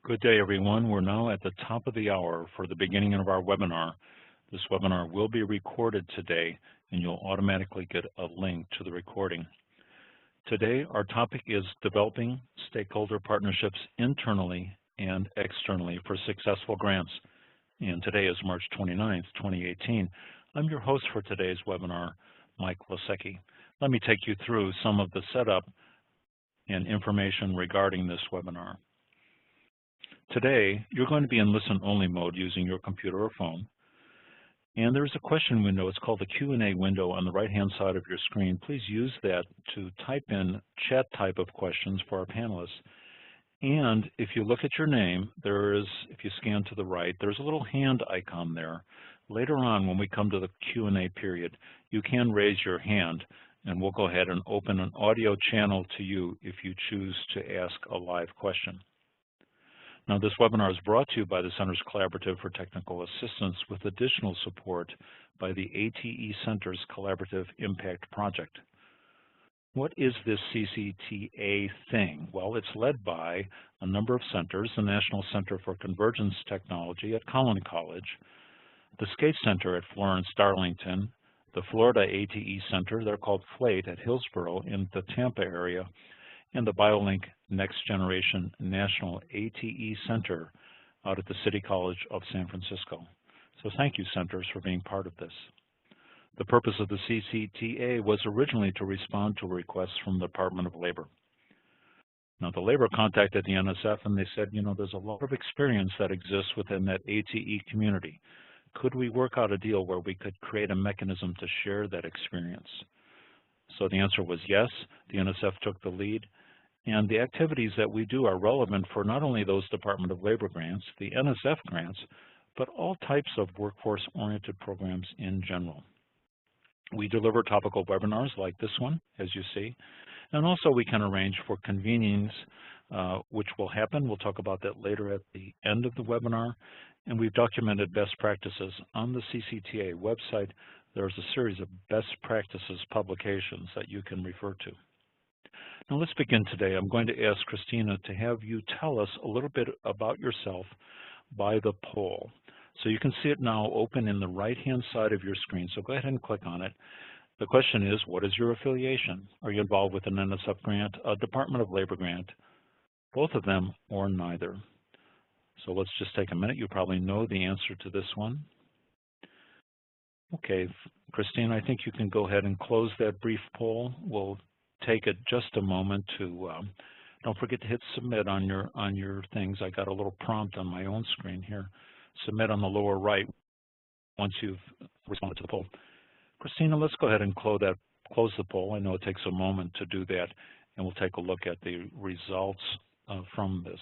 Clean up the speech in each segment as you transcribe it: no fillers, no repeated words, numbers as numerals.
Good day, everyone. We're now at the top of the hour for the beginning of our webinar. This webinar will be recorded today, and you'll automatically get a link to the recording. Today, our topic is developing stakeholder partnerships internally and externally for successful grants. And today is March 29th, 2018. I'm your host for today's webinar, Mike Losecki. Let me take you through some of the setup and information regarding this webinar. Today, you're going to be in listen-only mode using your computer or phone. And there's a question window. It's called the Q&A window on the right-hand side of your screen. Please use that to type in chat type of questions for our panelists. And if you look at your name, if you scan to the right, there's a little hand icon there. Later on, when we come to the Q&A period, you can raise your hand, and we'll go ahead and open an audio channel to you if you choose to ask a live question. Now, this webinar is brought to you by the Center's Collaborative for Technical Assistance with additional support by the ATE Center's Collaborative Impact Project. What is this CCTA thing? Well, it's led by a number of centers, the National Center for Convergence Technology at Collin College, the SCATE Center at Florence Darlington, the Florida ATE Center, they're called FLATE at Hillsborough in the Tampa area, and the BioLink Next Generation National ATE Center out at the City College of San Francisco. So thank you, centers, for being part of this. The purpose of the CCTA was originally to respond to requests from the Department of Labor. Now, the Labor contacted the NSF and they said, you know, there's a lot of experience that exists within that ATE community. Could we work out a deal where we could create a mechanism to share that experience? So the answer was yes. The NSF took the lead. And the activities that we do are relevant for not only those Department of Labor grants, the NSF grants, but all types of workforce-oriented programs in general. We deliver topical webinars like this one, as you see, and also we can arrange for convenings, which will happen. We'll talk about that later at the end of the webinar. And we've documented best practices on the CCTA website. There's a series of best practices publications that you can refer to. Now let's begin today. I'm going to ask Christina to have you tell us a little bit about yourself by the poll. So you can see it now open in the right-hand side of your screen. So go ahead and click on it. The question is, what is your affiliation? Are you involved with an NSF grant, a Department of Labor grant, both of them, or neither? So let's just take a minute. You probably know the answer to this one. Okay, Christine, I think you can go ahead and close that brief poll. We'll take it just a moment to, don't forget to hit submit on your things. I got a little prompt on my own screen here. Submit on the lower right once you've responded to the poll. Christina, let's go ahead and close the poll. I know it takes a moment to do that, and we'll take a look at the results from this.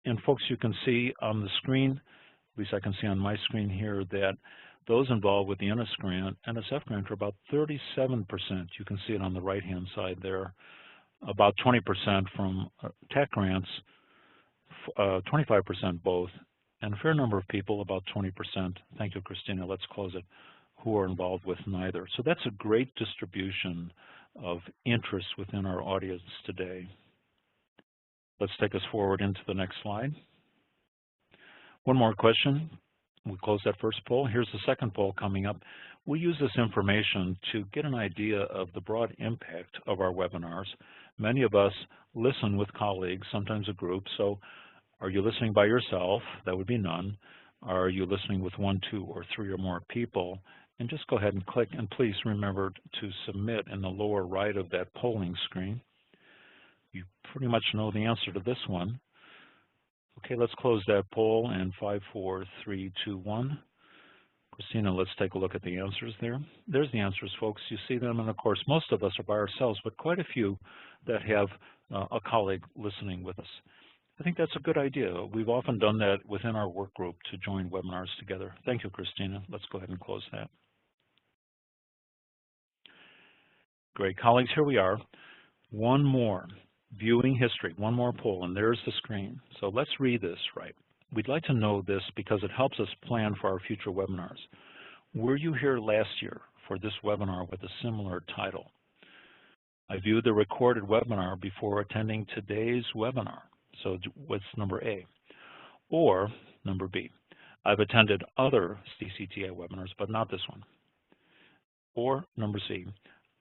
And folks, you can see on the screen, at least I can see on my screen here, that those involved with the NSF grant are about 37%. You can see it on the right-hand side there. About 20% from tech grants, 25% both, and a fair number of people, about 20%, thank you, Christina, let's close it, who are involved with neither. So that's a great distribution of interest within our audience today. Let's take us forward into the next slide. One more question. We close that first poll. Here's the second poll coming up. We use this information to get an idea of the broad impact of our webinars. Many of us listen with colleagues, sometimes a group. So are you listening by yourself? That would be none. Are you listening with 1, 2, or 3 or more people? And just go ahead and click. And please remember to submit in the lower right of that polling screen. You pretty much know the answer to this one. Okay, let's close that poll in 5, 4, 3, 2, 1. Christina, let's take a look at the answers there. There's the answers, folks. You see them, and of course, most of us are by ourselves, but quite a few that have a colleague listening with us. I think that's a good idea. We've often done that within our work group to join webinars together. Thank you, Christina. Let's go ahead and close that. Great, colleagues, here we are. One more. Viewing history, one more poll, and there's the screen. So let's read this right. We'd like to know this because it helps us plan for our future webinars. Were you here last year for this webinar with a similar title? I viewed the recorded webinar before attending today's webinar. So what's number A? Or number B, I've attended other CCTA webinars, but not this one. Or number C,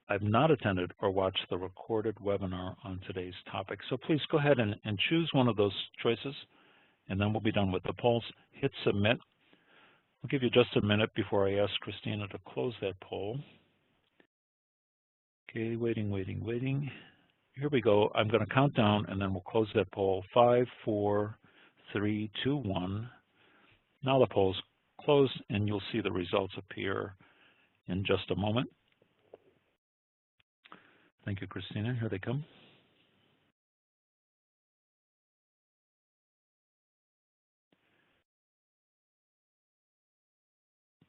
I've not attended or watched the recorded webinar on today's topic. So please go ahead and choose one of those choices, and then we'll be done with the polls. Hit submit. I'll give you just a minute before I ask Christina to close that poll. Okay, waiting. Here we go. I'm going to count down, and then we'll close that poll. 5, 4, 3, 2, 1. Now the poll's closed, and you'll see the results appear in just a moment. Thank you, Christina. Here they come.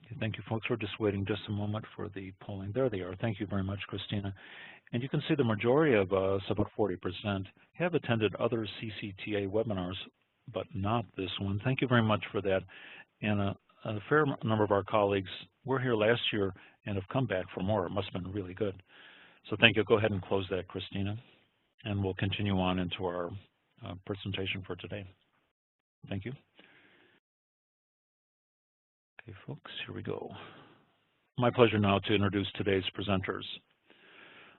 Okay, thank you, folks. We're just waiting just a moment for the polling. There they are. Thank you very much, Christina. And you can see the majority of us, about 40%, have attended other CCTA webinars, but not this one. Thank you very much for that. And a fair number of our colleagues were here last year and have come back for more. It must have been really good. So thank you. Go ahead and close that, Christina. And we'll continue on into our presentation for today. Thank you. Okay, folks, here we go. My pleasure now to introduce today's presenters.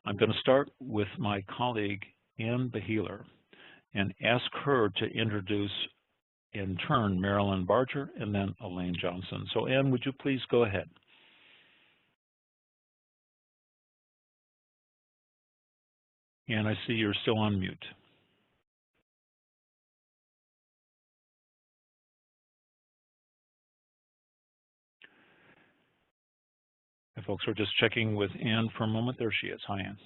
I'm going to start with my colleague, Ann Beheeler, and ask her to introduce, in turn, Marilyn Barger and then Elaine Johnson. So, Ann, would you please go ahead? And I see you're still on mute. Okay, folks, we're just checking with Ann for a moment. There she is. Hi, Ann.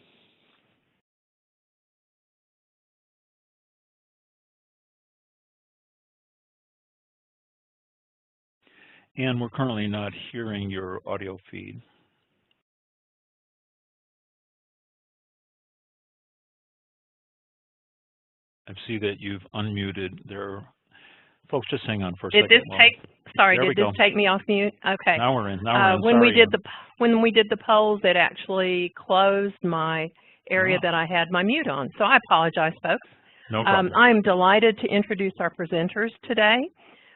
Ann, we're currently not hearing your audio feed. I see that you've unmuted there. Folks, just hang on for a second. Did this take me off mute? Okay. Now we're in. When we did the polls, it actually closed my area that I had my mute on. So I apologize, folks. No problem. I'm delighted to introduce our presenters today.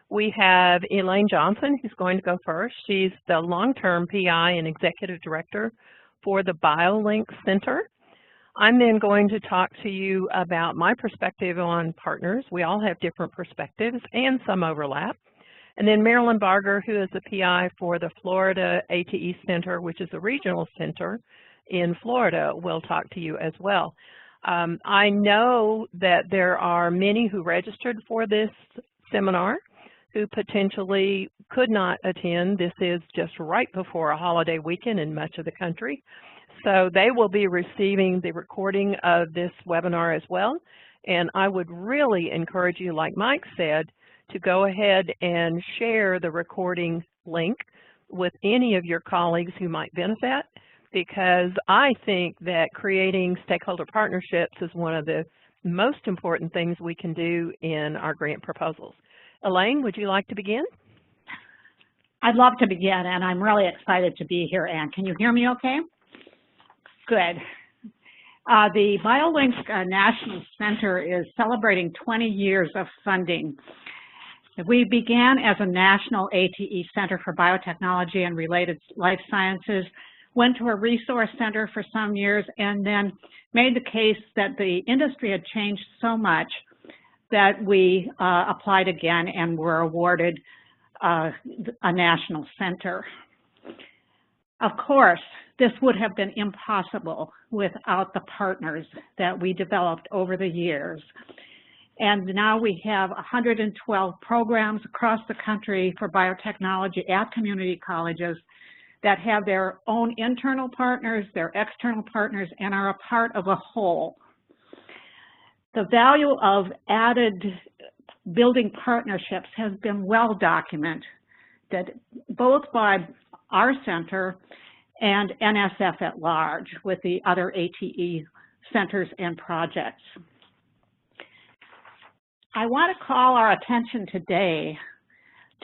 We have Elaine Johnson, who's going to go first. She's the long-term PI and Executive Director for the BioLink Center. I'm then going to talk to you about my perspective on partners. We all have different perspectives and some overlap. And then Marilyn Barger, who is the PI for the Florida ATE Center, which is a regional center in Florida, will talk to you as well. I know that there are many who registered for this seminar who potentially could not attend. This is just right before a holiday weekend in much of the country. So they will be receiving the recording of this webinar as well. And I would really encourage you, like Mike said, to go ahead and share the recording link with any of your colleagues who might benefit, because I think that creating stakeholder partnerships is one of the most important things we can do in our grant proposals. Elaine, would you like to begin? I'd love to begin, and I'm really excited to be here, Ann. Can you hear me okay? Good. The BioLink National Center is celebrating 20 years of funding. We began as a national ATE Center for Biotechnology and Related Life Sciences, went to a resource center for some years, and then made the case that the industry had changed so much that we applied again and were awarded a national center. Of course, this would have been impossible without the partners that we developed over the years. And now we have 112 programs across the country for biotechnology at community colleges that have their own internal partners, their external partners, and are a part of a whole. The value of building partnerships has been well documented, both by our center and NSF at large with the other ATE centers and projects. I want to call our attention today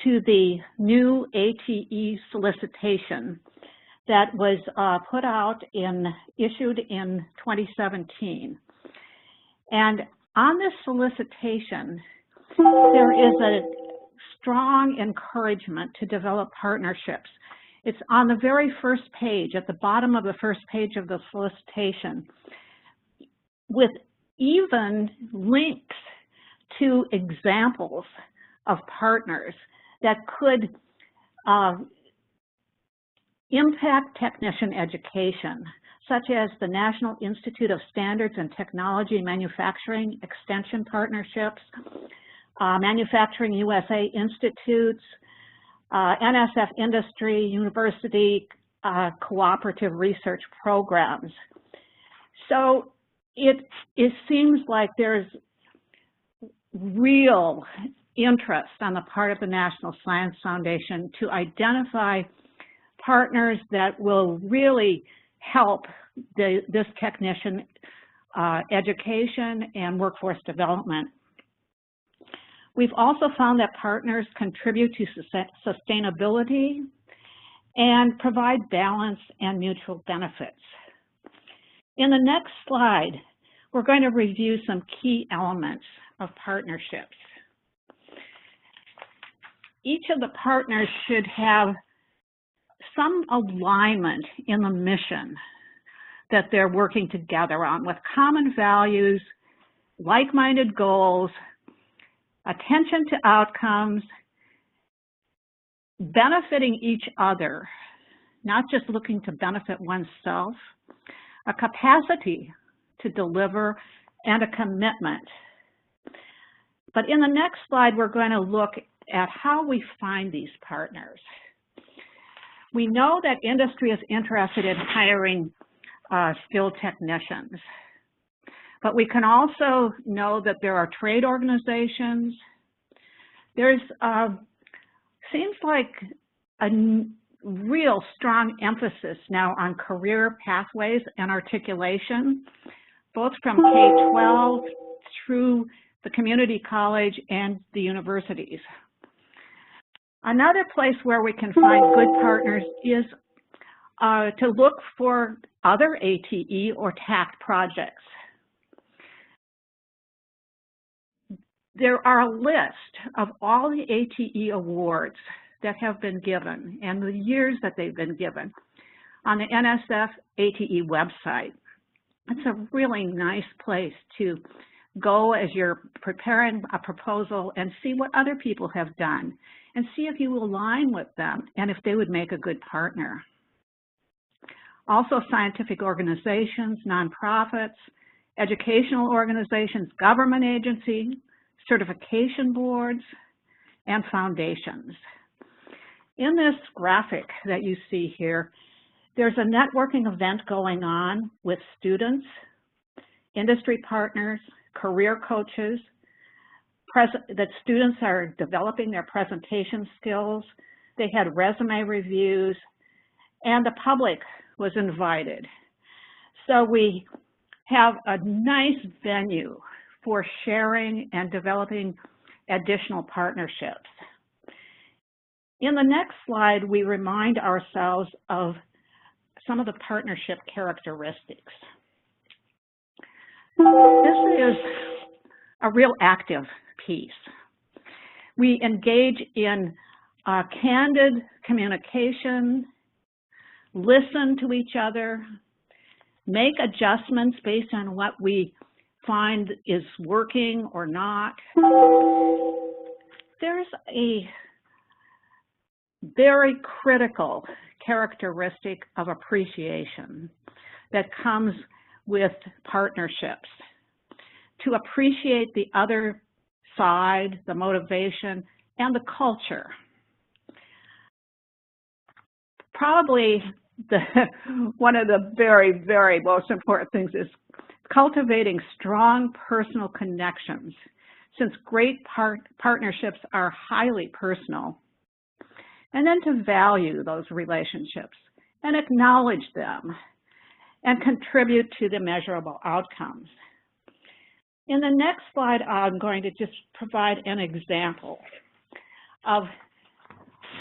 to the new ATE solicitation that was issued in 2017. And On this solicitation, there is a strong encouragement to develop partnerships. It's on the very first page, at the bottom of the first page of the solicitation, with even links to examples of partners that could impact technician education, such as the National Institute of Standards and Technology Manufacturing Extension Partnerships, Manufacturing USA Institutes, NSF Industry, University Cooperative Research Programs. So it seems like there's real interest on the part of the National Science Foundation to identify partners that will really help this technician education and workforce development. We've also found that partners contribute to sustainability and provide balance and mutual benefits. In the next slide, we're going to review some key elements of partnerships. Each of the partners should have some alignment in the mission that they're working together on, with common values, like-minded goals, attention to outcomes, benefiting each other, not just looking to benefit oneself, a capacity to deliver, and a commitment. But in the next slide, we're going to look at how we find these partners. We know that industry is interested in hiring skilled technicians, but we can also know that there are trade organizations. There's seems like a real strong emphasis now on career pathways and articulation, both from K-12 through the community college and the universities. Another place where we can find good partners is to look for other ATE or TACT projects. There are a list of all the ATE awards that have been given and the years that they've been given on the NSF ATE website. It's a really nice place to go as you're preparing a proposal and see what other people have done and see if you align with them and if they would make a good partner. Also, scientific organizations, nonprofits, educational organizations, government agencies, certification boards, and foundations. In this graphic that you see here, there's a networking event going on with students, industry partners, career coaches, that students are developing their presentation skills. They had resume reviews, and the public was invited. So we have a nice venue for sharing and developing additional partnerships. In the next slide, we remind ourselves of some of the partnership characteristics. This is a real active piece. We engage in candid communication, listen to each other, make adjustments based on what we find is working or not. There's a very critical characteristic of appreciation that comes with partnerships. To appreciate the other side, the motivation, and the culture. Probably one of the very, very most important things is cultivating strong personal connections, since great partnerships are highly personal. And then to value those relationships and acknowledge them and contribute to the measurable outcomes. In the next slide, I'm going to just provide an example of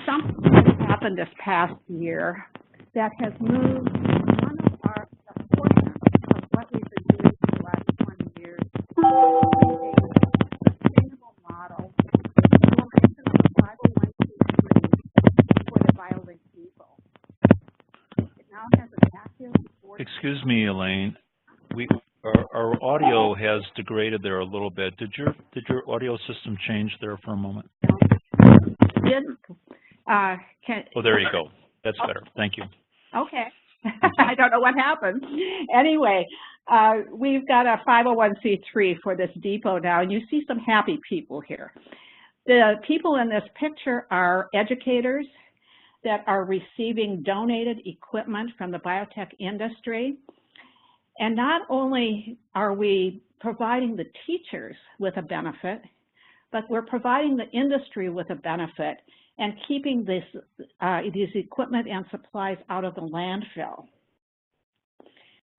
something that happened this past year that has moved one of the portions of what we've been doing for the last 20 years Excuse me, Elaine. Our audio has degraded there a little bit. Did your audio system change there for a moment? Didn't. Oh, there you go. That's better. Thank you. Okay. I don't know what happened. Anyway, we've got a 501c3 for this depot now, and you see some happy people here. The people in this picture are educators that are receiving donated equipment from the biotech industry. And not only are we providing the teachers with a benefit, but we're providing the industry with a benefit and keeping these equipment and supplies out of the landfill.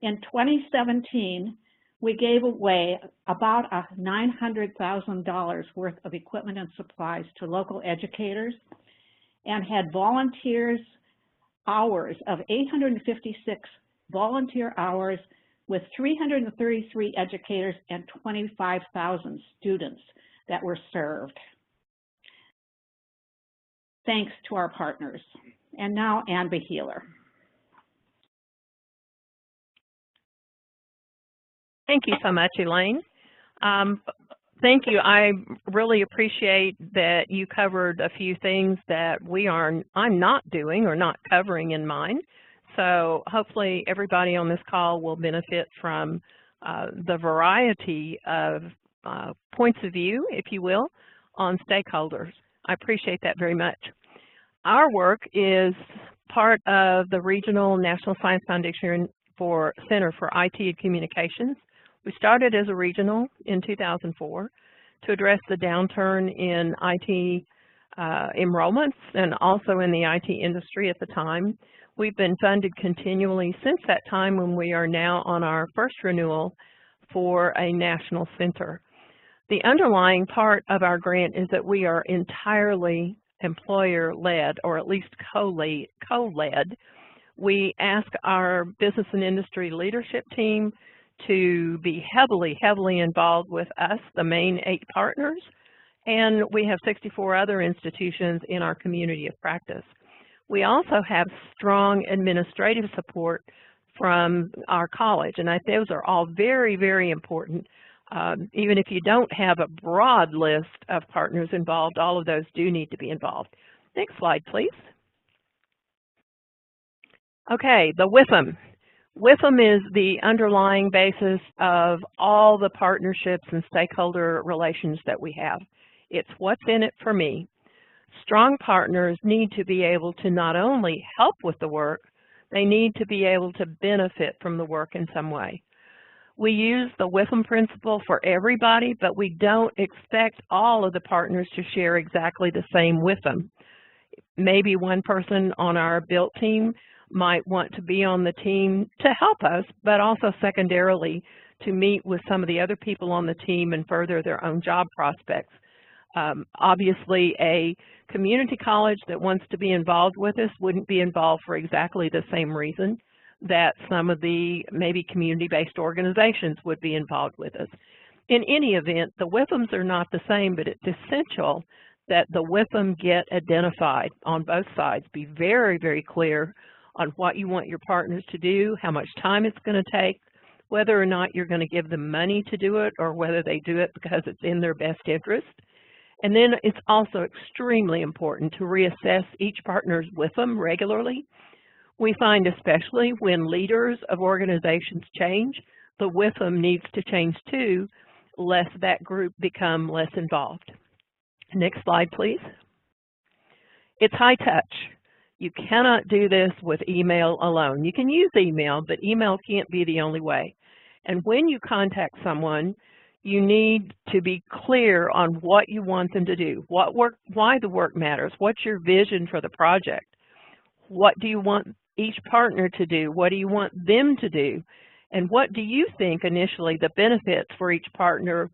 In 2017, we gave away about $900,000 worth of equipment and supplies to local educators and had volunteers hours of 856 volunteer hours with 333 educators and 25,000 students that were served. Thanks to our partners. And now Ann Beheeler. Thank you so much, Elaine. Thank you. I really appreciate that you covered a few things that I'm not doing or not covering in mine. So hopefully everybody on this call will benefit from the variety of points of view, if you will, on stakeholders. I appreciate that very much. Our work is part of the Regional National Science Foundation Center for IT and Communications. We started as a regional in 2004 to address the downturn in IT enrollments and also in the IT industry at the time. We've been funded continually since that time, when we are now on our first renewal for a national center. The underlying part of our grant is that we are entirely employer-led, or at least co-led. We ask our business and industry leadership team to be heavily involved with us, the main 8 partners, and we have 64 other institutions in our community of practice. We also have strong administrative support from our college, and those are all very important. Even if you don't have a broad list of partners involved, all of those do need to be involved. Next slide, please. Okay, the WIFM. WIFM is the underlying basis of all the partnerships and stakeholder relations that we have. It's what's in it for me. Strong partners need to be able to not only help with the work, they need to be able to benefit from the work in some way. We use the WIFM principle for everybody, but we don't expect all of the partners to share exactly the same WIFM. Maybe one person on our built team might want to be on the team to help us, but also secondarily to meet with some of the other people on the team and further their own job prospects. Obviously, a community college that wants to be involved with us wouldn't be involved for exactly the same reason that some of the maybe community-based organizations would be involved with us. In any event, the WIFMs are not the same, but it's essential that the WIFM get identified on both sides. Be very clear on what you want your partners to do, how much time it's going to take, whether or not you're going to give them money to do it, or whether they do it because it's in their best interest. And then it's also extremely important to reassess each partner's WIFM regularly. We find especially when leaders of organizations change, the WIFM needs to change too, lest that group become less involved. Next slide, please. It's high touch. You cannot do this with email alone. You can use email, but email can't be the only way. And when you contact someone, you need to be clear on what you want them to do, why the work matters, what's your vision for the project, what do you want each partner to do, what do you want them to do, and what do you think initially the benefits for each partner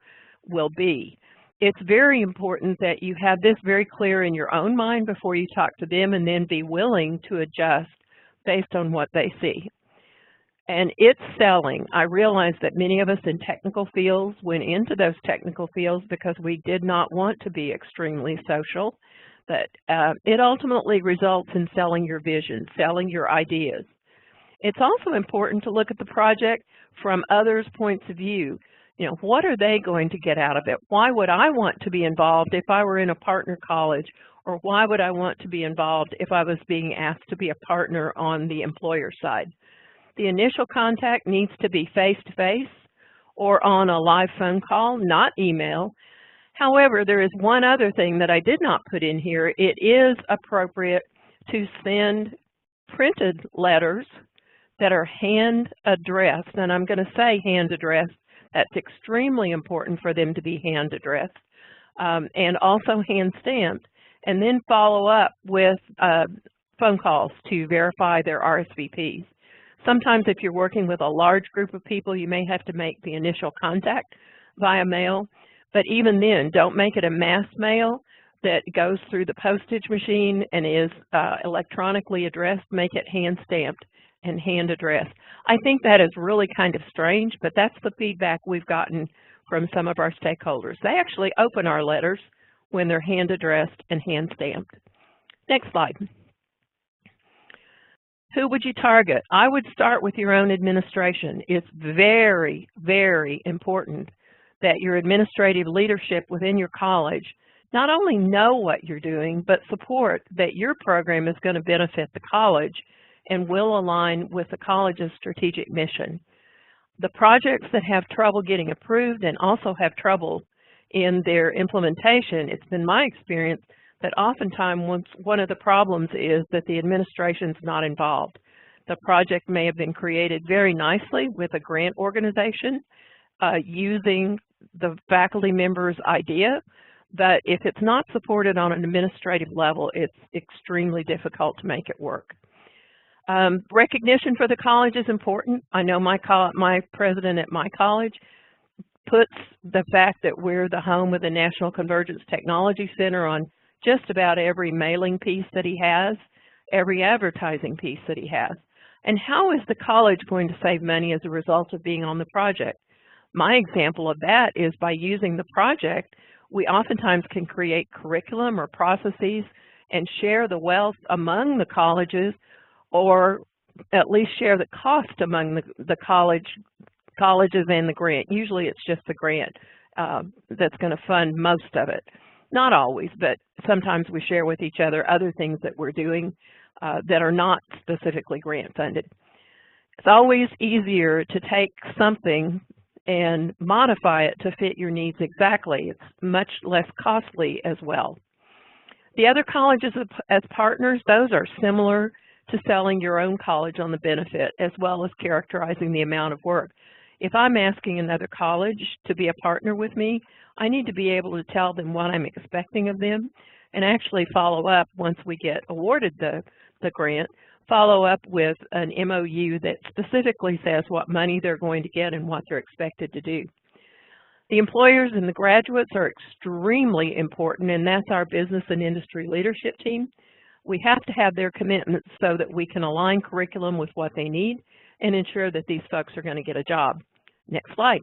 will be. It's very important that you have this very clear in your own mind before you talk to them, and then be willing to adjust based on what they see. And it's selling. I realize that many of us in technical fields went into those technical fields because we did not want to be extremely social, but it ultimately results in selling your vision, selling your ideas. It's also important to look at the project from others' points of view. You know, what are they going to get out of it? Why would I want to be involved if I were in a partner college? Or why would I want to be involved if I was being asked to be a partner on the employer side? The initial contact needs to be face-to-face or on a live phone call, not email. However, there is one other thing that I did not put in here. It is appropriate to send printed letters that are hand-addressed, and I'm going to say hand-addressed. That's extremely important for them to be hand-addressed, and also hand-stamped, and then follow up with phone calls to verify their RSVPs. Sometimes if you're working with a large group of people, you may have to make the initial contact via mail, but even then, don't make it a mass mail that goes through the postage machine and is electronically addressed. Make it hand-stamped and hand-addressed. I think that is really kind of strange, but that's the feedback we've gotten from some of our stakeholders. They actually open our letters when they're hand-addressed and hand-stamped. Next slide. Who would you target? I would start with your own administration. It's very, very important that your administrative leadership within your college not only know what you're doing, but support that your program is going to benefit the college and will align with the college's strategic mission. The projects that have trouble getting approved and also have trouble in their implementation, it's been my experience that oftentimes one of the problems is that the administration's not involved. The project may have been created very nicely with a grant organization using the faculty member's idea, but if it's not supported on an administrative level, it's extremely difficult to make it work. Recognition for the college is important. I know my president at my college puts the fact that we're the home of the National Convergence Technology Center on just about every mailing piece that he has, every advertising piece that he has. And how is the college going to save money as a result of being on the project? My example of that is by using the project, we oftentimes can create curriculum or processes and share the wealth among the colleges, or at least share the cost among the colleges and the grant. Usually it's just the grant that's going to fund most of it. Not always, but sometimes we share with each other other things that we're doing that are not specifically grant funded. It's always easier to take something and modify it to fit your needs exactly. It's much less costly as well. The other colleges as partners, those are similar to selling your own college on the benefit, as well as characterizing the amount of work. If I'm asking another college to be a partner with me, I need to be able to tell them what I'm expecting of them and actually follow up once we get awarded the grant, follow up with an MOU that specifically says what money they're going to get and what they're expected to do. The employers and the graduates are extremely important, and that's our business and industry leadership team. We have to have their commitments so that we can align curriculum with what they need and ensure that these folks are going to get a job. Next slide.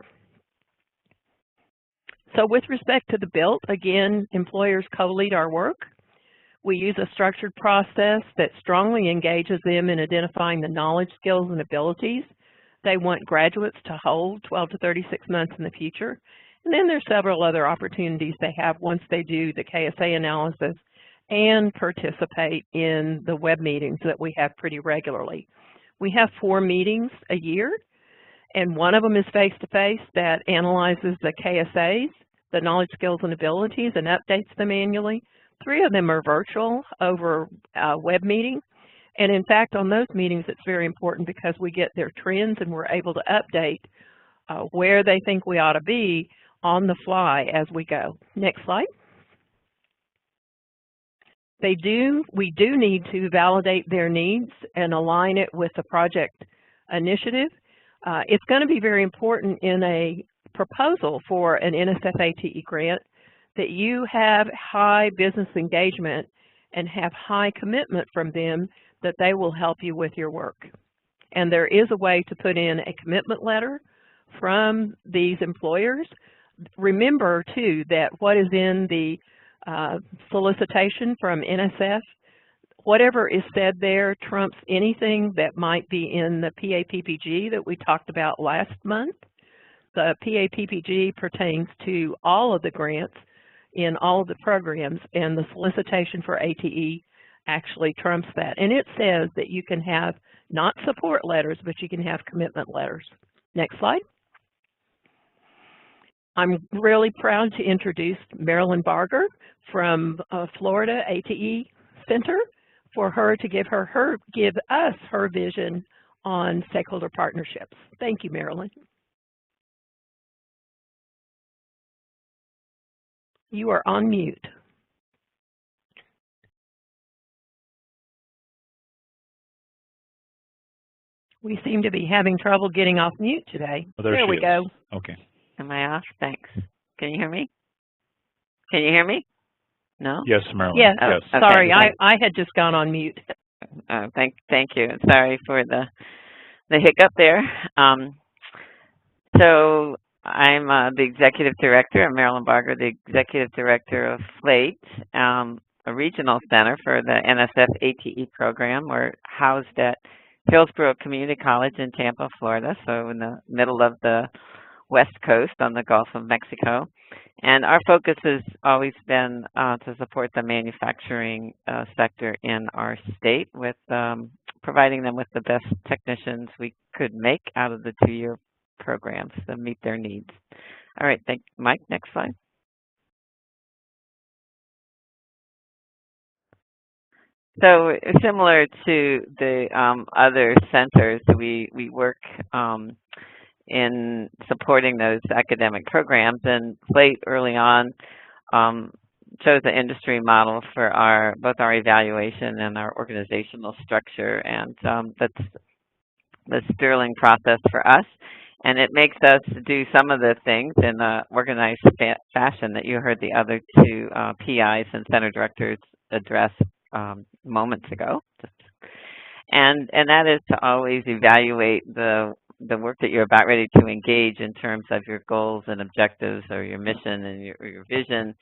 So with respect to the built, again, employers co-lead our work. We use a structured process that strongly engages them in identifying the knowledge, skills, and abilities they want graduates to hold 12 to 36 months in the future. And then there's several other opportunities they have once they do the KSA analysis and participate in the web meetings that we have pretty regularly. We have 4 meetings a year, and one of them is face-to-face that analyzes the KSAs, the knowledge, skills, and abilities, and updates them annually. 3 of them are virtual over web meetings. And in fact, on those meetings, it's very important because we get their trends and we're able to update where they think we ought to be on the fly as we go. Next slide. We do need to validate their needs and align it with the project initiative. It's going to be very important in a proposal for an NSF-ATE grant that you have high business engagement and have high commitment from them that they will help you with your work. And there is a way to put in a commitment letter from these employers. Remember, too, that what is in the solicitation from NSF, Whatever is said there trumps anything that might be in the PAPPG that we talked about last month. The PAPPG pertains to all of the grants in all of the programs, and the solicitation for ATE actually trumps that. And it says that you can have not support letters, but you can have commitment letters. Next slide. I'm really proud to introduce Marilyn Barger from Florida ATE Center for her to give us her vision on stakeholder partnerships. Thank you, Marilyn. You are on mute. We seem to be having trouble getting off mute today. Oh, there we go. Okay. Am I off? Thanks. Can you hear me? Can you hear me? No? Yes, Marilyn. Yes. Yes. Oh, sorry, I had just gone on mute. Thank you. Sorry for the hiccup there. So I'm the executive director. I'm Marilyn Barger, the executive director of FLATE, a regional center for the NSF ATE program. We're housed at Hillsborough Community College in Tampa, Florida, so in the middle of the West Coast on the Gulf of Mexico. And our focus has always been to support the manufacturing sector in our state with providing them with the best technicians we could make out of the 2-year programs to meet their needs. All right, Mike, next slide. So similar to the other centers, we work in supporting those academic programs, and FLATE early on chose the industry model for both our evaluation and our organizational structure, and that's the sterling process for us. And it makes us do some of the things in an organized fashion that you heard the other two PIs and center directors address moments ago. And that is to always evaluate the work that you're about ready to engage in terms of your goals and objectives or your mission and your vision,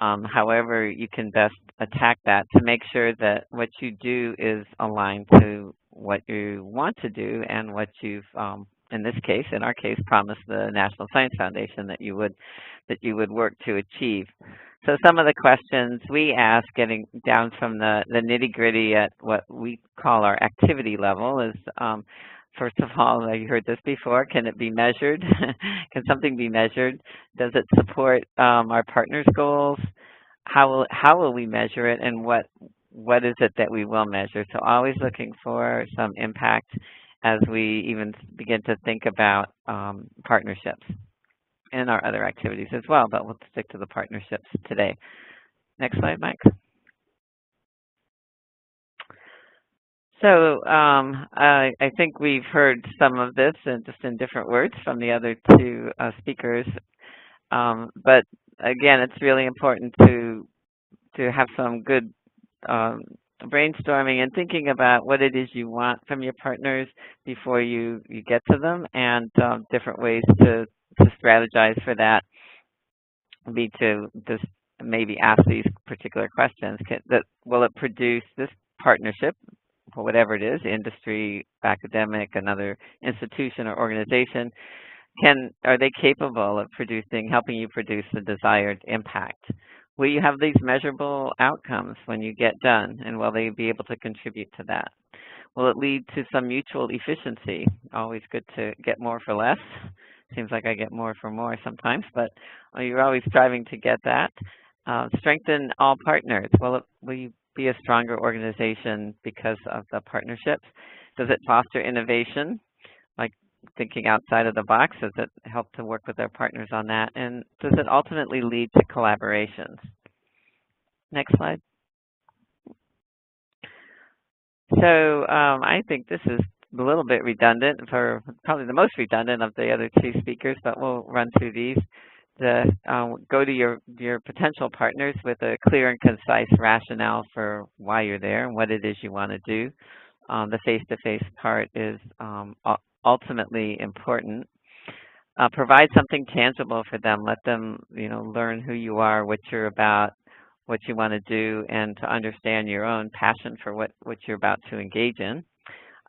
however you can best attack that to make sure that what you do is aligned to what you want to do and what you've, in our case, promised the National Science Foundation that you would work to achieve. So some of the questions we ask, getting down from the nitty-gritty at what we call our activity level, is first of all, you heard this before, can it be measured? Can something be measured? Does it support our partners' goals? How will we measure it, and what is it that we will measure? So always looking for some impact as we even begin to think about partnerships and our other activities as well, but we'll stick to the partnerships today. Next slide, Mike. So I think we've heard some of this just in different words from the other two speakers, but again, it's really important to have some good brainstorming and thinking about what it is you want from your partners before you get to them, and different ways to strategize for that would be to just maybe ask these particular questions. Will it produce this partnership, for whatever it is, industry, academic, another institution or organization? Are they capable of helping you produce the desired impact? Will you have these measurable outcomes when you get done, and will they be able to contribute to that? Will it lead to some mutual efficiency? Always good to get more for less. Seems like I get more for more sometimes, but you're always striving to get that. Strengthen all partners. Will you be a stronger organization because of the partnerships? Does it foster innovation, like thinking outside of the box? Does it help to work with our partners on that? And does it ultimately lead to collaborations? Next slide. So I think this is a little bit redundant, for probably the most redundant of the other two speakers, but we'll run through these. Go to your potential partners with a clear and concise rationale for why you're there and what it is you want to do. The face-to-face part is ultimately important. Provide something tangible for them. Let them, learn who you are, what you're about, what you want to do and to understand your own passion for what you're about to engage in.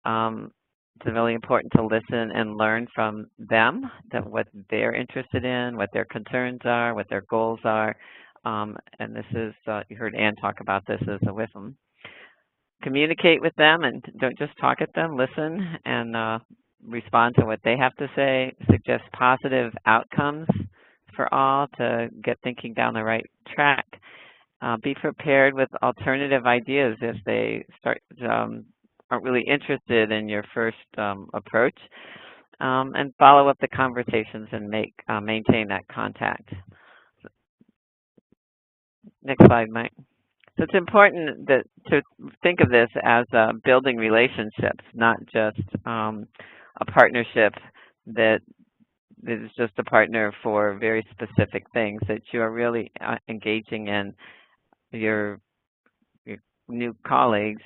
It's really important to listen and learn from them, that what they're interested in, what their concerns are, what their goals are. And this is, you heard Ann talk about this as a WIFM. Communicate with them and don't just talk at them, listen and respond to what they have to say. Suggest positive outcomes for all to get thinking down the right track. Be prepared with alternative ideas if they aren't really interested in your first approach, and follow up the conversations and maintain that contact. Next slide, Mike. So it's important to think of this as building relationships, not just a partnership that is just a partner for very specific things, that you are really engaging in your new colleagues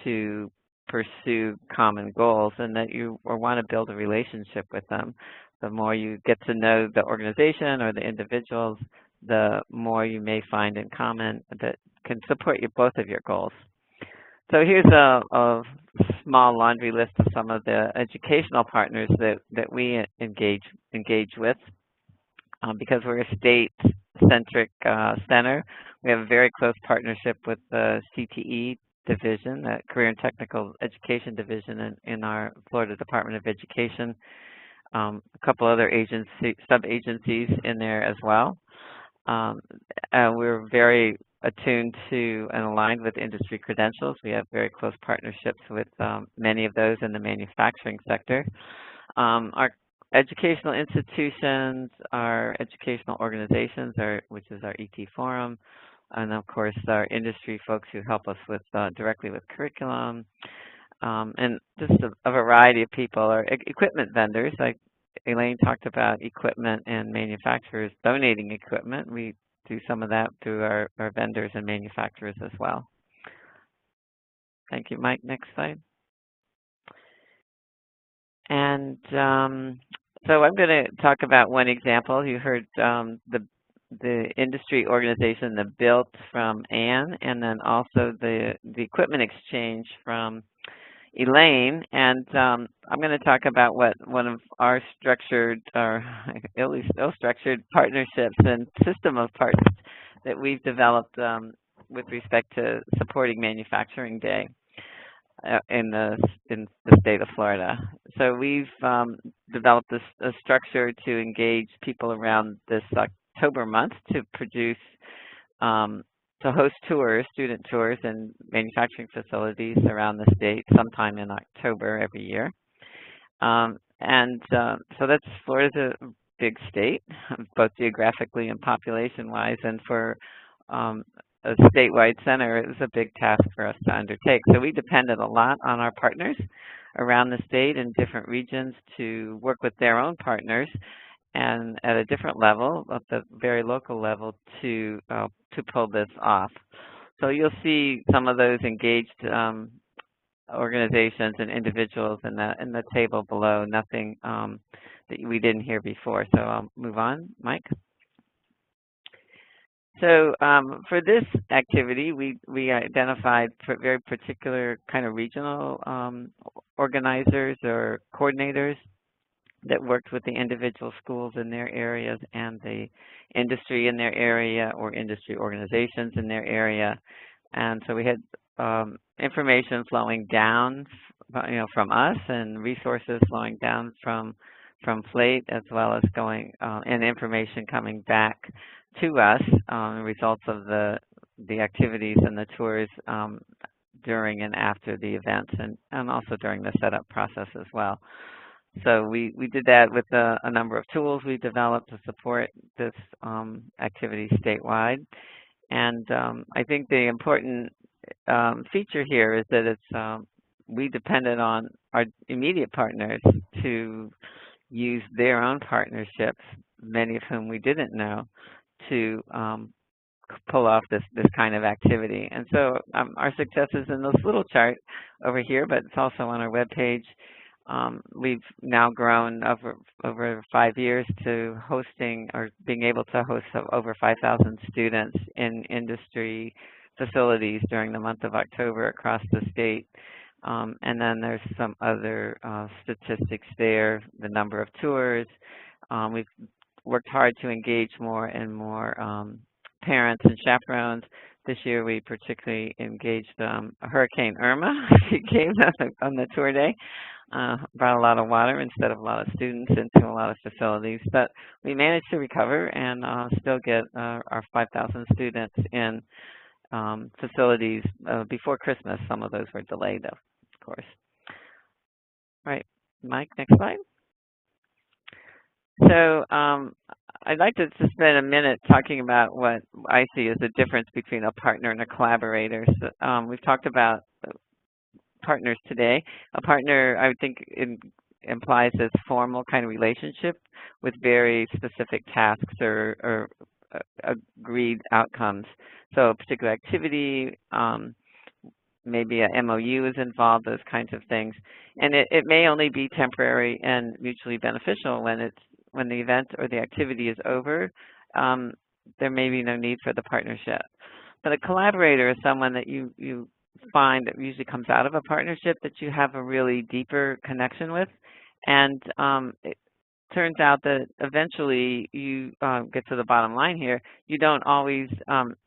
to pursue common goals, and that you want to build a relationship with them. The more you get to know the organization or the individuals, the more you may find in common that can support both of your goals. So here's a small laundry list of some of the educational partners that we engage with. Because we're a state-centric center, we have a very close partnership with the CTE division, the Career and Technical Education division in our Florida Department of Education. A couple other sub-agencies in there as well. We're very attuned to and aligned with industry credentials. We have very close partnerships with many of those in the manufacturing sector. Our educational institutions, our educational organizations, which is our ET Forum, and of course our industry folks who help us with directly with curriculum, and just a variety of people. Our equipment vendors, like Elaine talked about, equipment and manufacturers donating equipment. We do some of that through our vendors and manufacturers as well. Thank you, Mike. Next slide. And so I'm going to talk about one example. You heard the industry organization, the BILT from Ann, and then also the equipment exchange from Elaine. And I'm going to talk about what one of our structured, or at least ill-structured partnerships and system of partners that we've developed with respect to supporting Manufacturing Day in the state of Florida. So we've developed a structure to engage people around this October month to produce, to host tours, student tours in manufacturing facilities around the state sometime in October every year. So that's, Florida's a big state, both geographically and population-wise, and for a statewide center, it was a big task for us to undertake. So we depended a lot on our partners around the state in different regions to work with their own partners and at a different level, at the very local level, to pull this off. So you'll see some of those engaged organizations and individuals in the table below. Nothing that we didn't hear before. So I'll move on, Mike. So for this activity, we identified very particular kind of regional organizers or coordinators that worked with the individual schools in their areas and the industry in their area or industry organizations in their area. And so we had information flowing down, from us, and resources flowing down from FLATE, as well as going and information coming back to us, results of the activities and the tours during and after the events, and also during the setup process as well. So we did that with a number of tools we developed to support this activity statewide. And I think the important feature here is that it's we depended on our immediate partners to use their own partnerships, many of whom we didn't know, to pull off this kind of activity. And so our success is in this little chart over here, but it's also on our webpage. We've now grown over 5 years to hosting or being able to host over 5,000 students in industry facilities during the month of October across the state. And then there's some other statistics there, the number of tours. We've worked hard to engage more and more parents and chaperones. This year we particularly engaged Hurricane Irma. She came on the tour day, brought a lot of water instead of a lot of students into a lot of facilities. But we managed to recover and still get our 5,000 students in facilities before Christmas. Some of those were delayed, of course. All right, Mike, next slide. So I'd like to just spend a minute talking about what I see as the difference between a partner and a collaborator. So, we've talked about partners today. A partner, I would think, implies this formal kind of relationship with very specific tasks or agreed outcomes. So a particular activity, maybe a MOU is involved, those kinds of things. And it may only be temporary and mutually beneficial when the event or the activity is over. There may be no need for the partnership. But a collaborator is someone that you find that usually comes out of a partnership that you have a really deeper connection with. And it turns out that eventually you get to the bottom line here. You don't always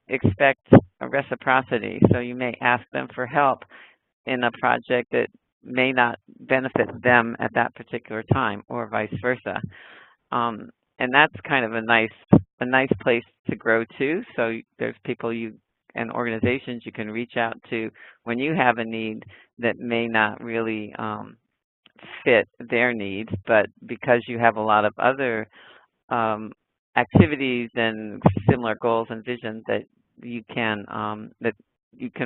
expect a reciprocity. So you may ask them for help in a project that may not benefit them at that particular time, or vice versa. And that's kind of a nice place to grow to. So there's people and organizations you can reach out to when you have a need that may not really fit their needs, but because you have a lot of other activities and similar goals and visions that you can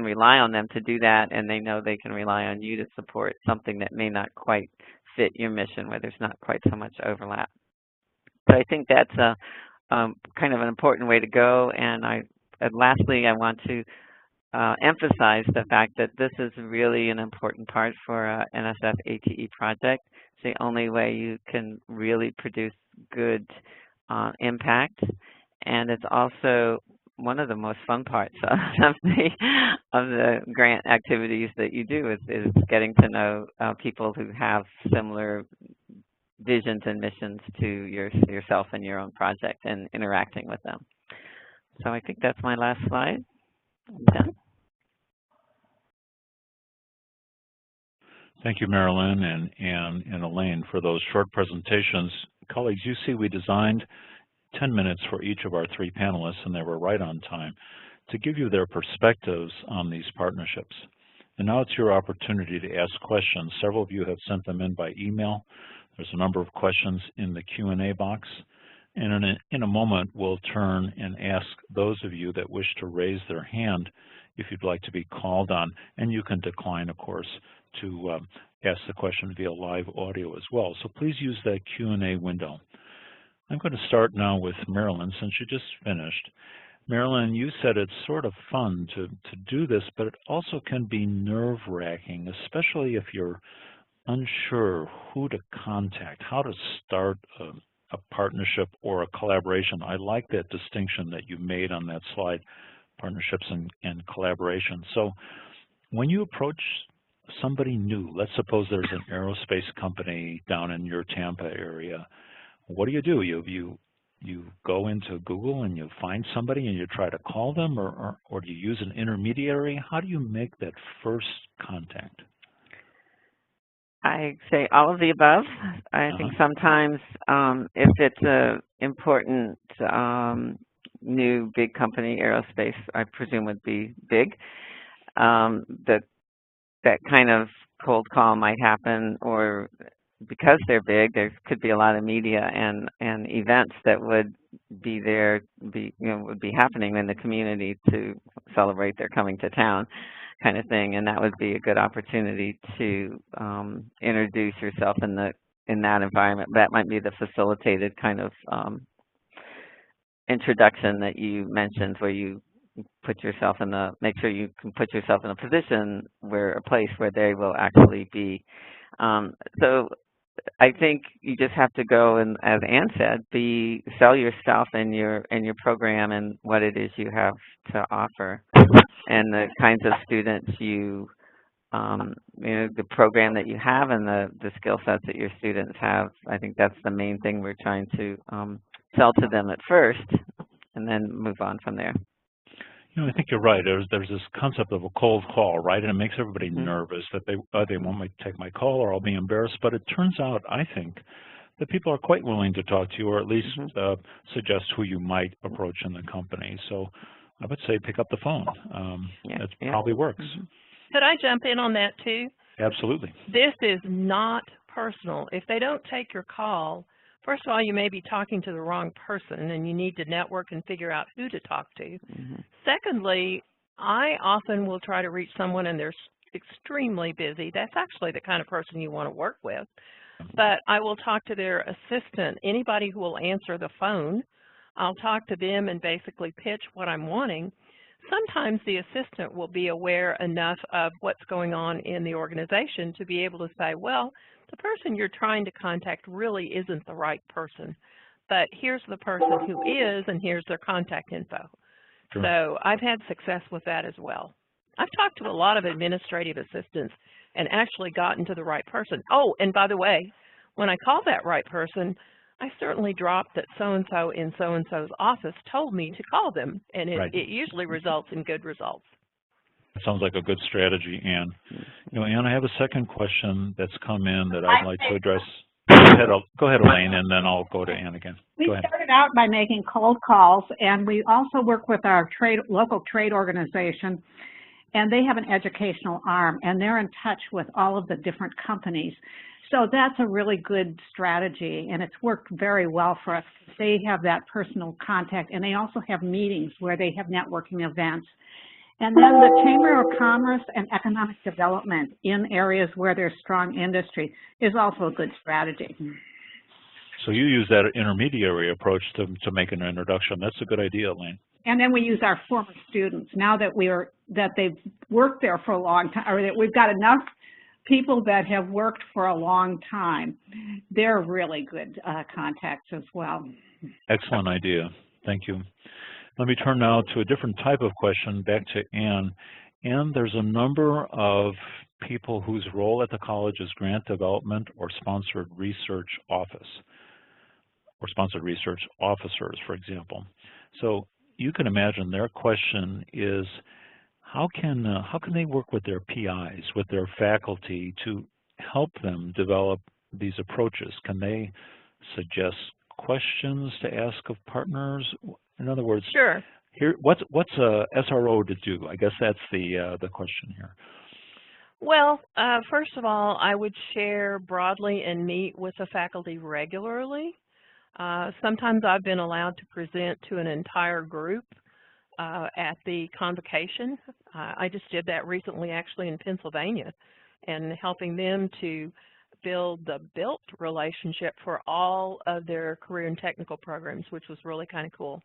rely on them to do that, and they know they can rely on you to support something that may not quite fit your mission, where there's not quite so much overlap. So I think that's a kind of an important way to go. And lastly, I want to emphasize the fact that this is really an important part for a NSF ATE project. It's the only way you can really produce good impact, and it's also one of the most fun parts of the grant activities that you do is getting to know people who have similar visions and missions to yourself and your own project, and interacting with them. So I think that's my last slide. I'm done. Thank you, Marilyn and Anne and Elaine, for those short presentations. Colleagues, you see we designed 10 minutes for each of our 3 panelists, and they were right on time, to give you their perspectives on these partnerships. And now it's your opportunity to ask questions. Several of you have sent them in by email. There's a number of questions in the Q&A box. And in a moment, we'll turn and ask those of you that wish to raise their hand if you'd like to be called on. And you can decline, of course, to ask the question via live audio as well. So please use that Q&A window. I'm going to start now with Marilyn, since you just finished. Marilyn, you said it's sort of fun to do this, but it also can be nerve-wracking, especially if you're unsure who to contact, how to start a partnership or a collaboration. I like that distinction that you made on that slide, partnerships and collaboration. So when you approach somebody new, let's suppose there's an aerospace company down in your Tampa area, what do? You go into Google and you find somebody and you try to call them, or do you use an intermediary? How do you make that first contact? I say all of the above. I think sometimes if it's an important new big company, aerospace, I presume would be big, that kind of cold call might happen, or because they're big, there could be a lot of media and events that would be there, would be happening in the community to celebrate their coming to town, kind of thing, and that would be a good opportunity to introduce yourself in that environment. That might be the facilitated kind of introduction that you mentioned, where you put yourself make sure you can put yourself in a position a place where they will actually be So I think you just have to go and, as Ann said, sell yourself and your program and what it is you have to offer, and the kinds of students you know, the program that you have and the skill sets that your students have. I think that's the main thing we're trying to sell to them at first, and then move on from there. You know, I think you're right. There's this concept of a cold call, right? And it makes everybody nervous that they won't take my call or I'll be embarrassed. But it turns out, I think, that people are quite willing to talk to you, or at least suggest who you might approach in the company. So I would say pick up the phone. That probably works. Could I jump in on that too? Absolutely. This is not personal. If they don't take your call, first of all, you may be talking to the wrong person and you need to network and figure out who to talk to. Secondly, I often will try to reach someone and they're extremely busy. That's actually the kind of person you want to work with. But I will talk to their assistant, anybody who will answer the phone. I'll talk to them and basically pitch what I'm wanting. Sometimes the assistant will be aware enough of what's going on in the organization to be able to say, well, the person you're trying to contact really isn't the right person, but here's the person who is, and here's their contact info. Sure. So I've had success with that as well. I've talked to a lot of administrative assistants and actually gotten to the right person. Oh, and by the way, when I call that right person, I certainly dropped that so-and-so in so-and-so's office told me to call them, and it usually results in good results. That sounds like a good strategy, Ann. You know, Ann, I have a second question that's come in that I'd like to address. Go ahead, Elaine, and then I'll go to Ann again. We started out by making cold calls, and we also work with our local trade organization, and they have an educational arm, and they're in touch with all of the different companies. So that's a really good strategy, and it's worked very well for us. They have that personal contact, and they also have meetings where they have networking events. And then the Chamber of Commerce and Economic Development in areas where there's strong industry is also a good strategy. So you use that intermediary approach to make an introduction. That's a good idea, Elaine. And then we use our former students. Now that they've worked there for a long time, or that we've got enough people that have worked for a long time, they're really good contacts as well. Excellent idea. Thank you. Let me turn now to a different type of question, back to Ann. Ann, there's a number of people whose role at the college is grant development or sponsored research office, or sponsored research officers, for example. So you can imagine their question is, how can they work with their PIs, with their faculty, to help them develop these approaches? Can they suggest questions to ask of partners? In other words, sure. Here, what's a SRO to do? I guess that's the question here. Well, first of all, I would share broadly and meet with the faculty regularly. Sometimes I've been allowed to present to an entire group at the convocation. I just did that recently, actually, in Pennsylvania, and helping them to build the built relationship for all of their career and technical programs, which was really kind of cool.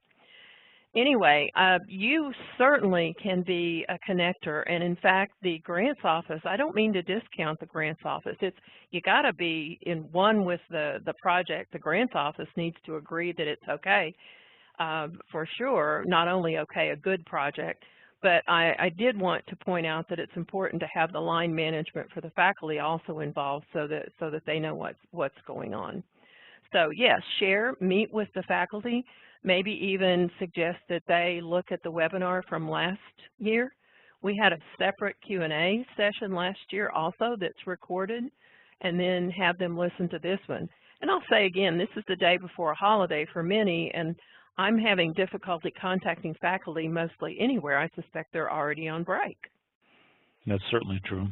Anyway, you certainly can be a connector, and in fact, the grants office, I don't mean to discount the grants office. You got to be in one with the project. The grants office needs to agree that it's okay. For sure, not only okay, a good project, but I did want to point out that it's important to have the line management for the faculty also involved so that they know what's going on. So yes, share, meet with the faculty, maybe even suggest that they look at the webinar from last year. We had a separate Q&A session last year also that's recorded, and then have them listen to this one. And I'll say again, this is the day before a holiday for many, and I'm having difficulty contacting faculty mostly anywhere. I suspect they're already on break. That's certainly true.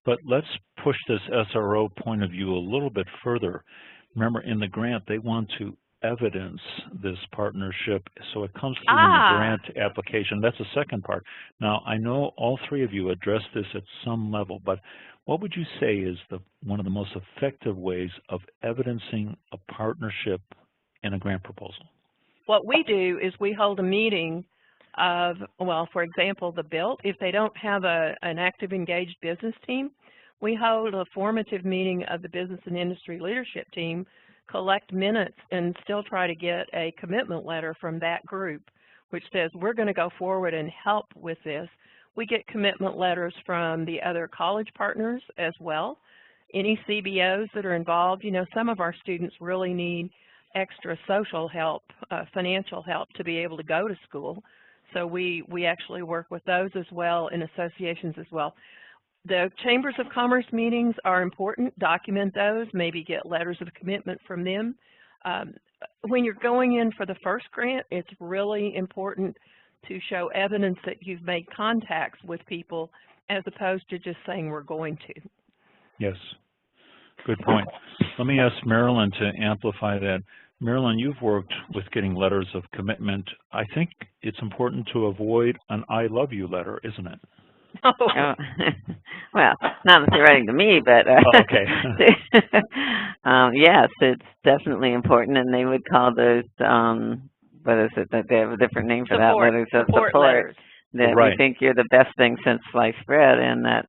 But let's push this SRO point of view a little bit further. Remember, in the grant, they want to evidence this partnership, so it comes through in the grant application. That's the second part. Now, I know all three of you addressed this at some level, but what would you say is one of the most effective ways of evidencing a partnership in a grant proposal? What we do is we hold a meeting of, well, for example, the BILT. If they don't have an active engaged business team, we hold a formative meeting of the business and industry leadership team, collect minutes, and still try to get a commitment letter from that group, which says we're going to go forward and help with this. We get commitment letters from the other college partners as well. Any CBOs that are involved, you know, some of our students really need extra social help, financial help to be able to go to school. So we actually work with those as well, in associations as well. The Chambers of Commerce meetings are important. Document those, maybe get letters of commitment from them. When you're going in for the first grant, it's really important to show evidence that you've made contacts with people as opposed to just saying we're going to. Yes, good point. Let me ask Marilyn to amplify that. Marilyn, you've worked with getting letters of commitment. I think it's important to avoid an I love you letter, isn't it? Oh. Well, not if they're writing to me, but okay. Yes, it's definitely important, and they would call those, what is it, that they have a different name for that, letters of support. Letters. That right. We think you're the best thing since sliced bread, and that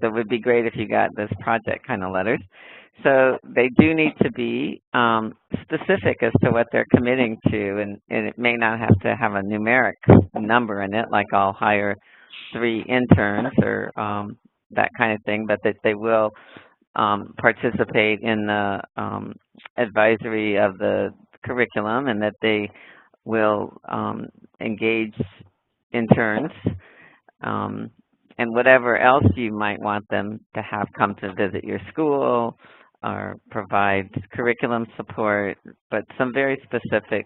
that would be great if you got this project kind of letters. So they do need to be specific as to what they're committing to, and it may not have to have a numeric number in it, like I'll hire 3 interns or that kind of thing, but that they will participate in the advisory of the curriculum, and that they will engage interns and whatever else you might want them to have come to visit your school or provide curriculum support, but some very specific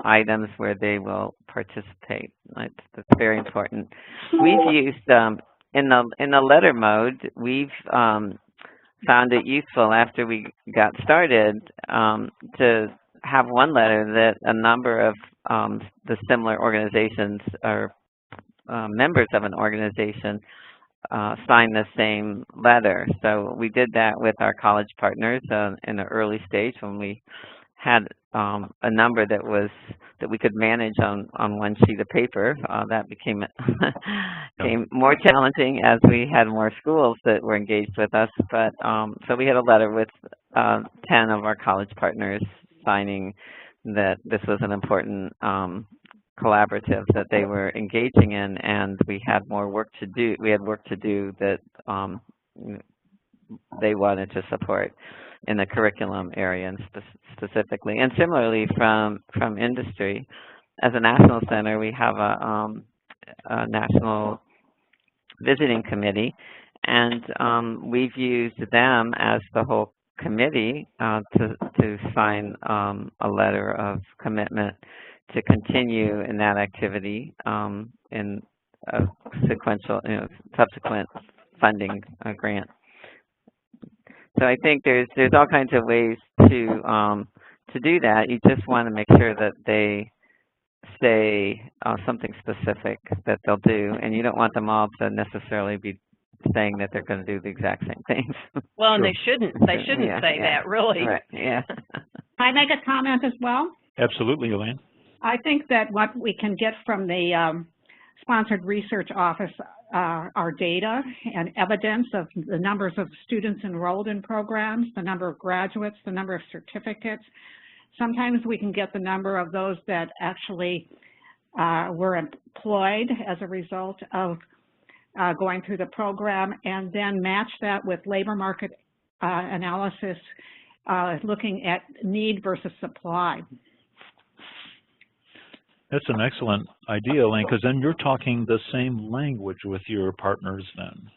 items where they will participate. That's very important. We've used, in the letter mode, we've found it useful after we got started to have one letter that a number of the similar organizations or members of an organization sign the same letter. So we did that with our college partners in the early stage when we had a number that we could manage on one sheet of paper. That became more challenging as we had more schools that were engaged with us. But so we had a letter with 10 of our college partners signing that this was an important collaborative that they were engaging in, and we had more work to do. We had work to do that they wanted to support in the curriculum area and specifically. And similarly from industry, as a national center, we have a national visiting committee, and we've used them as the whole committee to sign a letter of commitment to continue in that activity in a sequential, subsequent funding grant. So I think there's all kinds of ways to do that. You just want to make sure that they say something specific that they'll do, and you don't want them all to necessarily be saying that they're going to do the exact same things. Well, and they shouldn't. They shouldn't say that, really. Right. Yeah. Can I make a comment as well? Absolutely, Elaine. I think that what we can get from the sponsored research office are data and evidence of the numbers of students enrolled in programs, the number of graduates, the number of certificates. Sometimes we can get the number of those that actually were employed as a result of going through the program, and then match that with labor market analysis, looking at need versus supply. That's an excellent idea, Elaine, because then you're talking the same language with your partners then.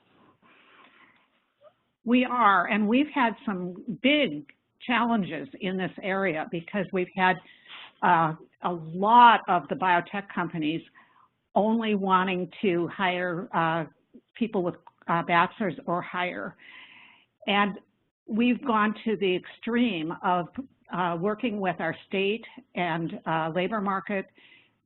We are, and we've had some big challenges in this area because we've had a lot of the biotech companies only wanting to hire people with bachelor's or higher. And we've gone to the extreme of working with our state and labor market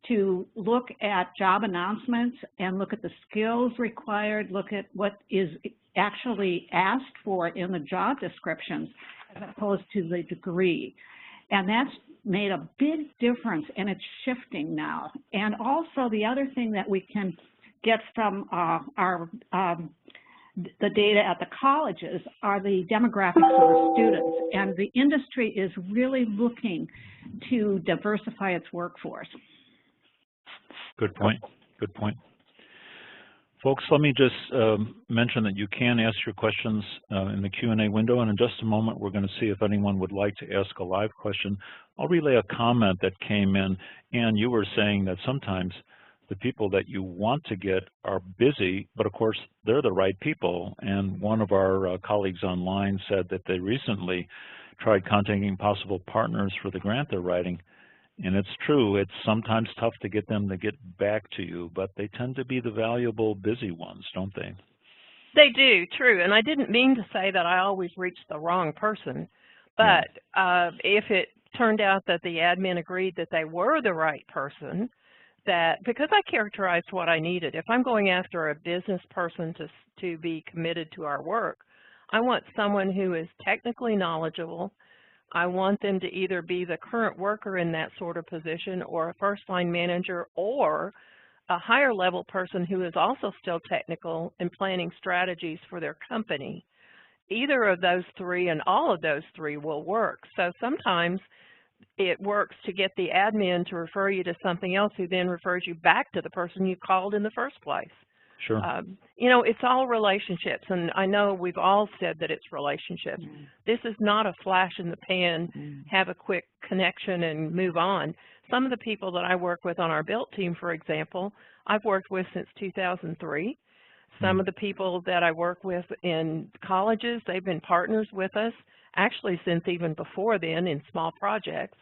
to look at job announcements and look at the skills required, look at what is actually asked for in the job descriptions as opposed to the degree. And that's made a big difference, and it's shifting now. And also the other thing that we can get from our the data at the colleges are the demographics of the students, and the industry is really looking to diversify its workforce. Good point. Good point. Folks, let me just mention that you can ask your questions in the Q&A window, and in just a moment we're going to see if anyone would like to ask a live question. I'll relay a comment that came in, and you were saying that sometimes the people that you want to get are busy, but of course they're the right people. And one of our colleagues online said that they recently tried contacting possible partners for the grant they're writing. And it's true, it's sometimes tough to get them to get back to you, but they tend to be the valuable busy ones, don't they? They do, true. And I didn't mean to say that I always reached the wrong person, but if it turned out that the admin agreed that they were the right person, that because I characterized what I needed. If I'm going after a business person to be committed to our work, I want someone who is technically knowledgeable. I want them to either be the current worker in that sort of position or a first-line manager or a higher level person who is also still technical and planning strategies for their company. Either of those three and all of those three will work. So sometimes it works to get the admin to refer you to something else who then refers you back to the person you called in the first place. Sure. You know, it's all relationships, and I know we've all said that it's relationships. This is not a flash in the pan, have a quick connection and move on. Some of the people that I work with on our built team, for example, I've worked with since 2003. Some of the people that I work with in colleges, they've been partners with us, actually since even before then in small projects.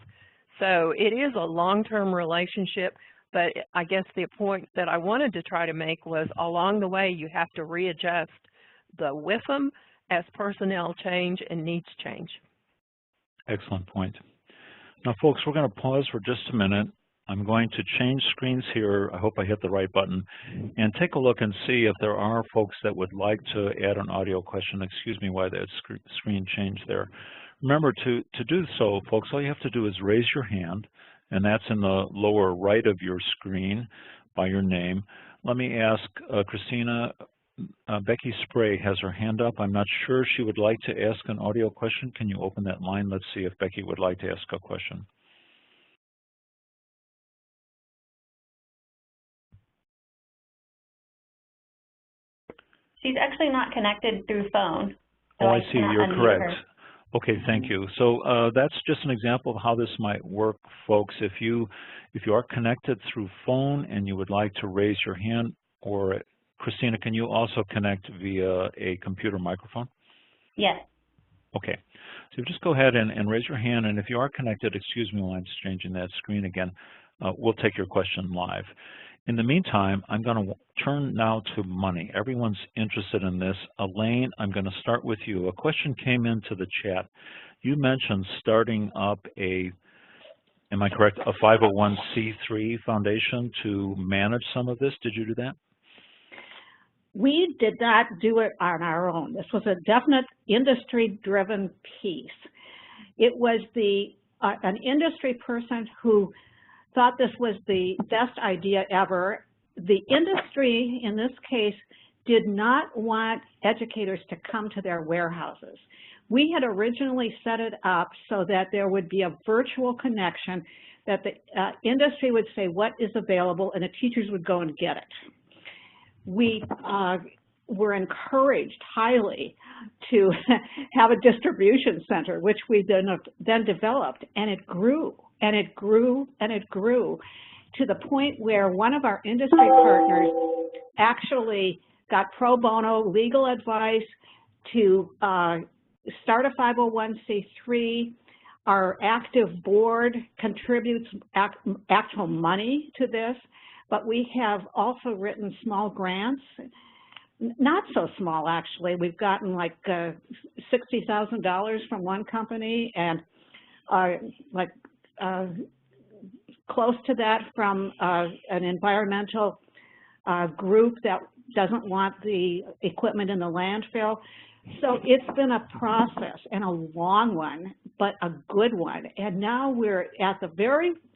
So it is a long-term relationship, but I guess the point that I wanted to try to make was along the way you have to readjust the WIFM as personnel change and needs change. Excellent point. Now folks, we're going to pause for just a minute. I'm going to change screens here. I hope I hit the right button, and take a look and see if there are folks that would like to add an audio question. Excuse me why that screen changed there. Remember, to do so, folks, all you have to do is raise your hand, and that's in the lower right of your screen by your name. Let me ask Christina, Becky Spray has her hand up. I'm not sure she would like to ask an audio question. Can you open that line? Let's see if Becky would like to ask a question. She's actually not connected through phone. So oh, I see. You're correct. Her. Okay, thank you. So that's just an example of how this might work, folks. If you are connected through phone and you would like to raise your hand, or Christina, can you also connect via a computer microphone? Yes. Okay. So just go ahead and raise your hand, and if you are connected, excuse me while I'm just changing that screen again, we'll take your question live. In the meantime, I'm going to turn now to money. Everyone's interested in this. Elaine, I'm going to start with you. A question came into the chat. You mentioned starting up am I correct, a 501c3 foundation to manage some of this. Did you do that? We did not do it on our own. This was a definite industry-driven piece. It was an industry person who thought this was the best idea ever. The industry, in this case, did not want educators to come to their warehouses. We had originally set it up so that there would be a virtual connection, that the industry would say what is available and the teachers would go and get it. We were encouraged highly to have a distribution center, which we then developed, and it grew. And it grew and it grew to the point where one of our industry partners actually got pro bono legal advice to start a 501c3. Our active board contributes actual money to this, but we have also written small grants. Not so small, actually. We've gotten like $60,000 from one company and close to that from an environmental group that doesn't want the equipment in the landfill. So it's been a process, and a long one, but a good one. And now we're at the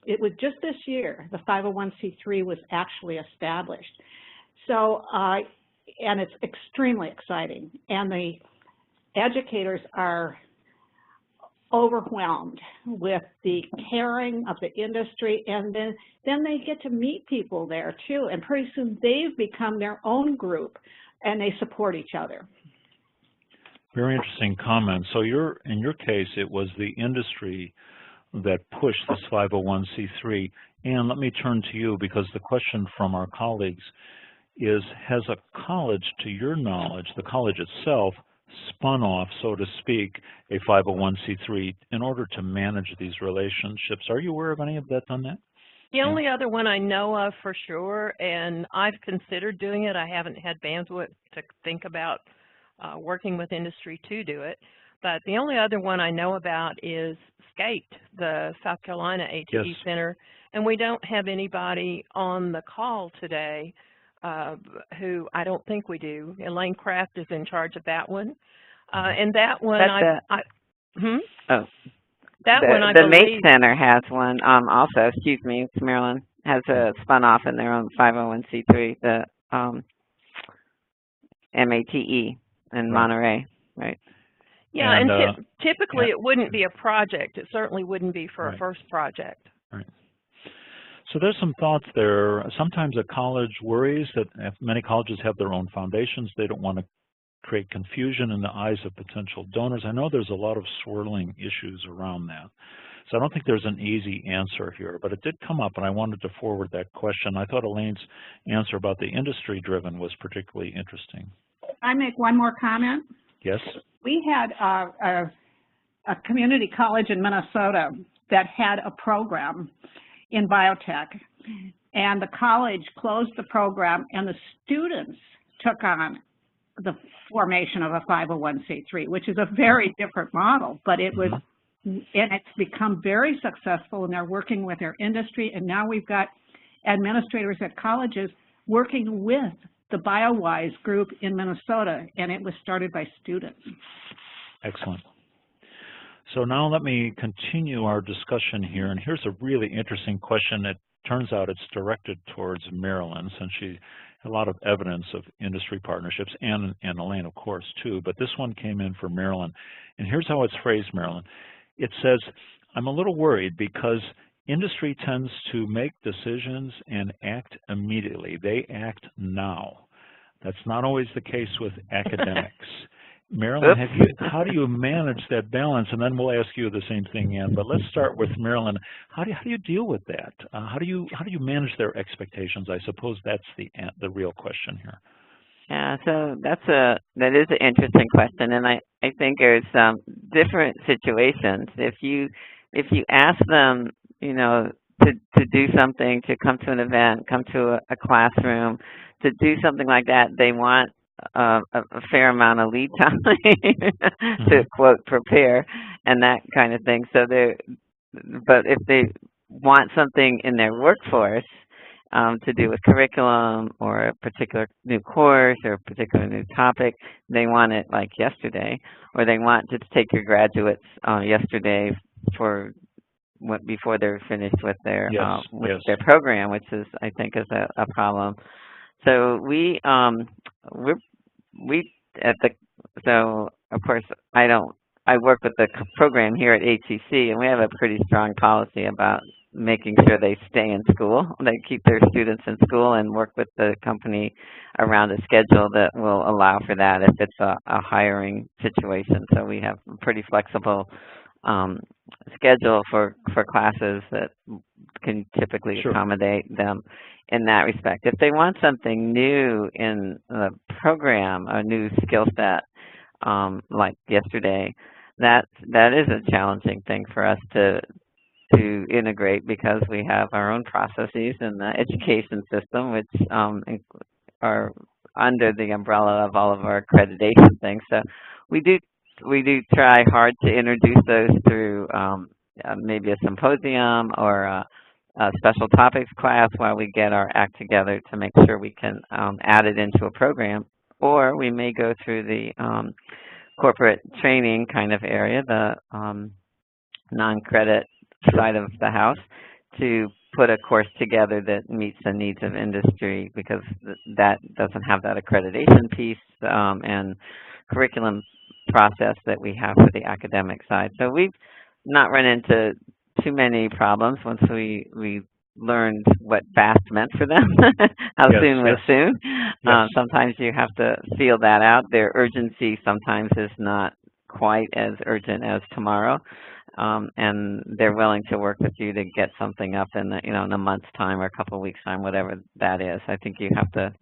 it was just this year, the 501c3 was actually established. So and it's extremely exciting. And the educators are overwhelmed with the caring of the industry, and then they get to meet people there too, and pretty soon they've become their own group and they support each other. Very interesting comment. So in your case, it was the industry that pushed this 501c3. And let me turn to you, because the question from our colleagues is, has a college, to your knowledge, the college itself, spun off, so to speak, a 501c3 in order to manage these relationships? Are you aware of any of that done that? The only other one I know of for sure, and I've considered doing it, I haven't had bandwidth to think about working with industry to do it, but the only other one I know about is SCATE, the South Carolina ATE Yes. Center, and we don't have anybody on the call today who I don't think we do. Elaine Kraft is in charge of that one. And that one, the MATE Center has one also. Excuse me, it's Maryland has a spun off in their own 501c3, the MATE in Monterey, right? Yeah, and typically it wouldn't be a project. It certainly wouldn't be for a first project. Right. So there's some thoughts there. Sometimes a college worries that if many colleges have their own foundations, they don't want to create confusion in the eyes of potential donors. I know there's a lot of swirling issues around that. So I don't think there's an easy answer here, but it did come up, and I wanted to forward that question. I thought Elaine's answer about the industry-driven was particularly interesting. I make one more comment? Yes. We had a community college in Minnesota that had a program in biotech, and the college closed the program, and the students took on the formation of a 501c3, which is a very different model, but it was, and it's become very successful, and they're working with their industry, and now we've got administrators at colleges working with the BioWise group in Minnesota, and it was started by students. Excellent. So now let me continue our discussion here, and here's a really interesting question. It turns out it's directed towards Maryland, since she had a lot of evidence of industry partnerships, and Elaine, of course, too, but this one came in for Maryland. And here's how it's phrased, Maryland. It says, I'm a little worried because industry tends to make decisions and act immediately. They act now. That's not always the case with academics. Marilyn, how do you manage that balance? And then we'll ask you the same thing, Ann. But let's start with Marilyn. How do you deal with that? How do you manage their expectations? I suppose that's the real question here. Yeah, so that is an interesting question, and I think there's different situations. If you ask them, to do something, to come to an event, come to a classroom, to do something like that, they want a fair amount of lead time to quote prepare and that kind of thing. So but if they want something in their workforce to do with curriculum or a particular new course or a particular new topic, they want it like yesterday, or they want to take your graduates yesterday before they're finished with their their program, which is, I think, is a problem. So so of course I work with the program here at HEC, and we have a pretty strong policy about making sure they stay in school. They keep their students in school and work with the company around a schedule that will allow for that if it's a hiring situation. So we have a pretty flexible schedule for classes that can typically accommodate them in that respect. If they want something new in the program, a new skill set, like yesterday, that is a challenging thing for us to integrate, because we have our own processes in the education system, which are under the umbrella of all of our accreditation things. So we do try hard to introduce those through maybe a symposium or a special topics class while we get our act together to make sure we can add it into a program. Or we may go through the corporate training kind of area, the non-credit side of the house, to put a course together that meets the needs of industry, because that doesn't have that accreditation piece and curriculum process that we have for the academic side. So we've not run into too many problems once we learned what fast meant for them. How Yes, soon was yes. soon. Yes. Sometimes you have to feel that out. Their urgency sometimes is not quite as urgent as tomorrow, and they're willing to work with you to get something up in the, in a month's time or a couple of weeks' time, whatever that is. I think you have to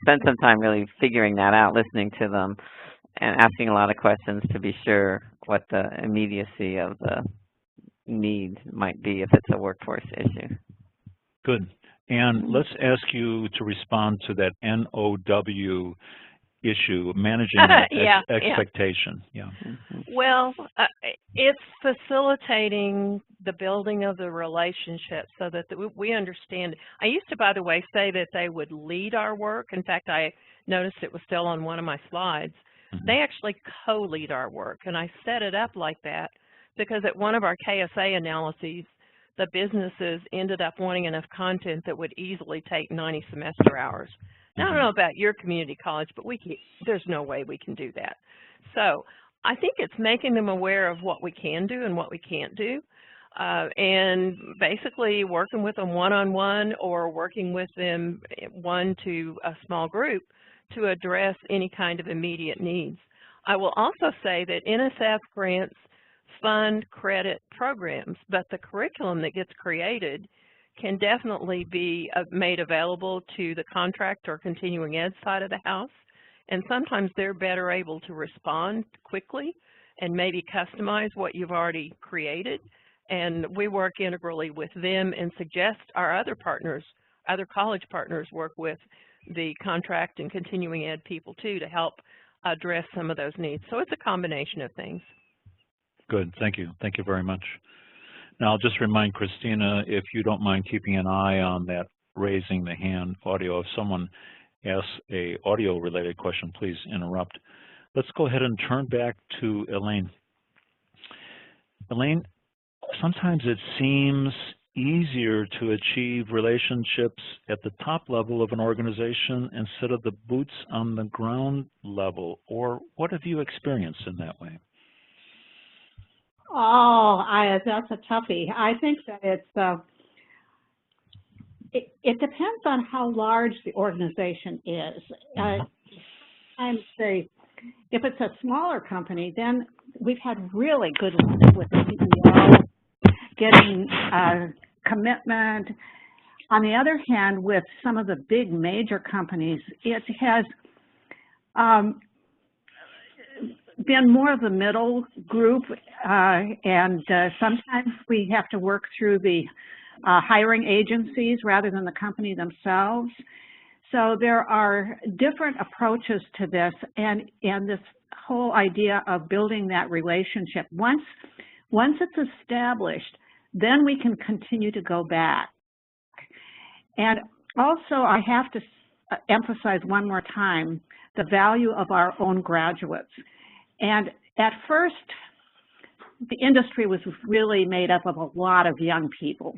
spend some time really figuring that out, listening to them, and asking a lot of questions to be sure what the immediacy of the need might be if it's a workforce issue. Good. And let's ask you to respond to that NOW issue, managing that expectation. Yeah. Well, it's facilitating the building of the relationship so that we understand. I used to, by the way, say that they would lead our work. In fact, I noticed it was still on one of my slides. They actually co-lead our work, and I set it up like that because at one of our KSA analyses, the businesses ended up wanting enough content that would easily take 90 semester hours. Now, I don't know about your community college, but there's no way we can do that. So I think it's making them aware of what we can do and what we can't do, and basically working with them one-on-one or working with them one to a small group to address any kind of immediate needs. I will also say that NSF grants fund credit programs, but the curriculum that gets created can definitely be made available to the contract or continuing ed side of the house, and sometimes they're better able to respond quickly and maybe customize what you've already created, and we work integrally with them and suggest our other partners, other college partners, work with the contract and continuing ed people too to help address some of those needs. So it's a combination of things. Good. Thank you. Thank you very much. Now, I'll just remind Christina, if you don't mind keeping an eye on that raising the hand audio. If someone asks a audio-related question, please interrupt. Let's go ahead and turn back to Elaine. Elaine, sometimes it seems easier to achieve relationships at the top level of an organization instead of the boots on the ground level, or what have you experienced in that way? Oh, that's a toughie. I think that it depends on how large the organization is. I'd say if it's a smaller company, then we've had really good luck with the CEO getting commitment. On the other hand, with some of the big major companies, it has been more of the middle group, and sometimes we have to work through the hiring agencies rather than the company themselves. So there are different approaches to this, and this whole idea of building that relationship. Once it's established, then we can continue to go back. And also, I have to emphasize one more time the value of our own graduates. And at first, the industry was really made up of a lot of young people.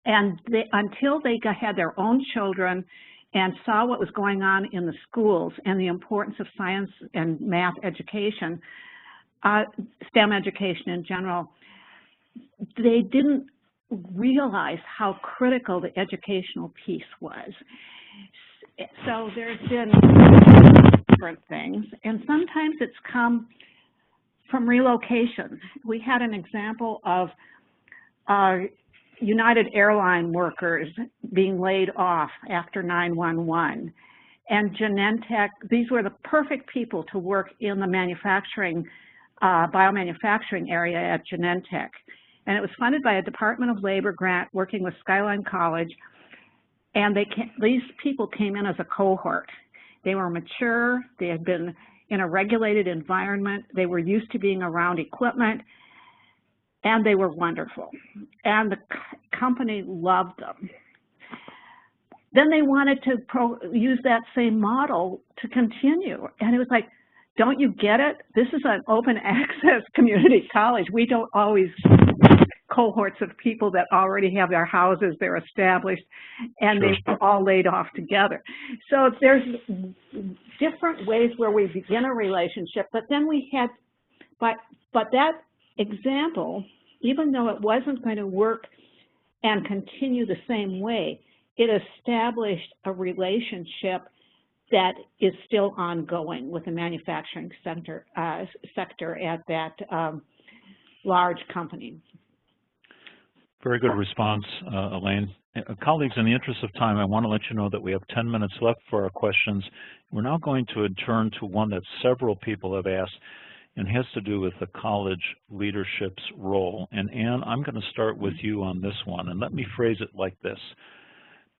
And until they had their own children and saw what was going on in the schools and the importance of science and math education, STEM education in general, they didn't realize how critical the educational piece was. So there's been different things, and sometimes it's come from relocation. We had an example of United Airline workers being laid off after 9/11, and Genentech, these were the perfect people to work in the manufacturing, biomanufacturing area at Genentech. And it was funded by a Department of Labor grant working with Skyline College, and these people came in as a cohort. They were mature, they had been in a regulated environment, they were used to being around equipment, and they were wonderful. And the company loved them. Then they wanted to use that same model to continue. And it was like, don't you get it? This is an open access community college. We don't always cohorts of people that already have their houses, they're established, and Sure. they were all laid off together. So there's different ways where we begin a relationship, but then we had, but that example, even though it wasn't going to work and continue the same way, it established a relationship that is still ongoing with the manufacturing sector at that large company. Very good response, Elaine. Colleagues, in the interest of time, I want to let you know that we have 10 minutes left for our questions. We're now going to turn to one that several people have asked and has to do with the college leadership's role. And Ann, I'm going to start with you on this one, and let me phrase it like this.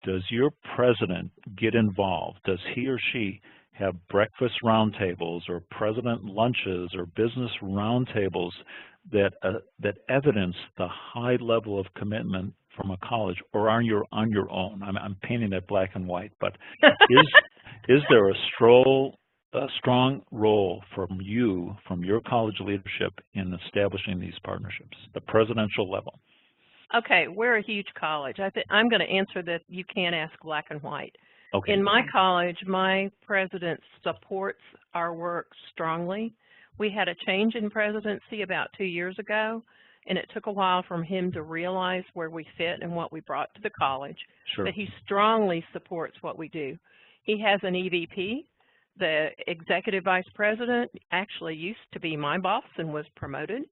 Does your president get involved? Does he or she have breakfast roundtables or president lunches or business roundtables that evidence the high level of commitment from a college, or are you on your own? I'm painting that black and white, but is there a strong role from you, from your college leadership, in establishing these partnerships, the presidential level? Okay, we're a huge college. I'm going to answer that you can't ask black and white. Okay. In my college, my president supports our work strongly. We had a change in presidency about 2 years ago, and it took a while for him to realize where we fit and what we brought to the college. Sure. But he strongly supports what we do. He has an EVP. The executive vice president actually used to be my boss and was promoted.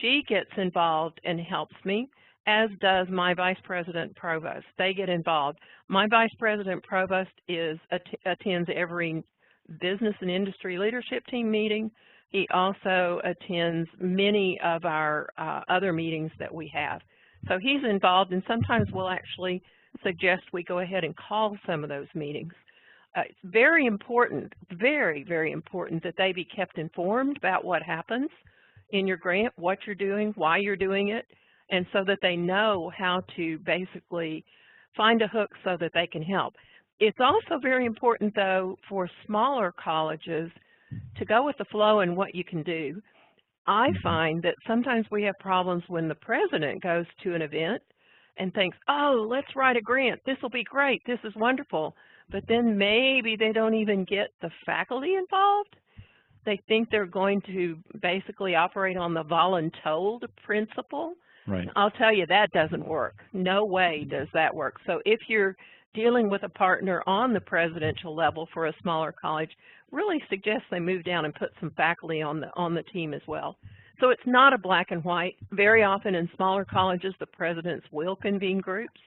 She gets involved and helps me, as does my vice president provost. They get involved. My vice president provost attends every business and industry leadership team meeting. He also attends many of our other meetings that we have. So he's involved, and sometimes we'll actually suggest we go ahead and call some of those meetings. It's very important, very, very important that they be kept informed about what happens in your grant, what you're doing, why you're doing it, and so that they know how to basically find a hook so that they can help. It's also very important, though, for smaller colleges to go with the flow and what you can do. I find that sometimes we have problems when the president goes to an event and thinks, oh, let's write a grant. This will be great. This is wonderful. But then maybe they don't even get the faculty involved. They think they're going to basically operate on the voluntold principle. Right. I'll tell you, that doesn't work. No way does that work. So if you're dealing with a partner on the presidential level for a smaller college, really suggest they move down and put some faculty on the team as well. So it's not a black and white. Very often in smaller colleges, the presidents will convene groups.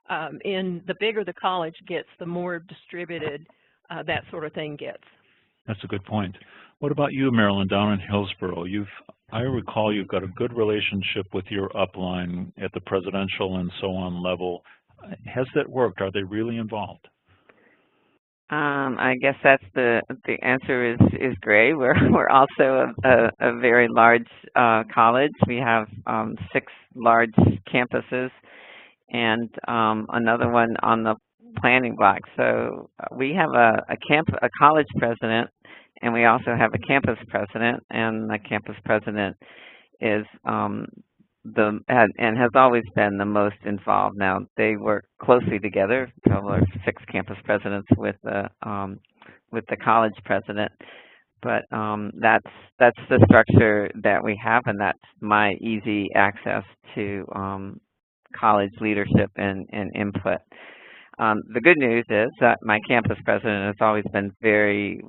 And the bigger the college gets, the more distributed that sort of thing gets. That's a good point. What about you, Marilyn, down in Hillsborough? I recall you've got a good relationship with your upline at the presidential and so on level. Has that worked? Are they really involved? I guess that's the answer is gray. We're also a very large college. We have 6 large campuses and another one on the planning block. So we have a college president, and we also have a campus president, and the campus president is and has always been the most involved. Now they work closely together. There are 6 campus presidents with the college president, but that's the structure that we have, and that's my easy access to college leadership and input. The good news is that my campus president has always been very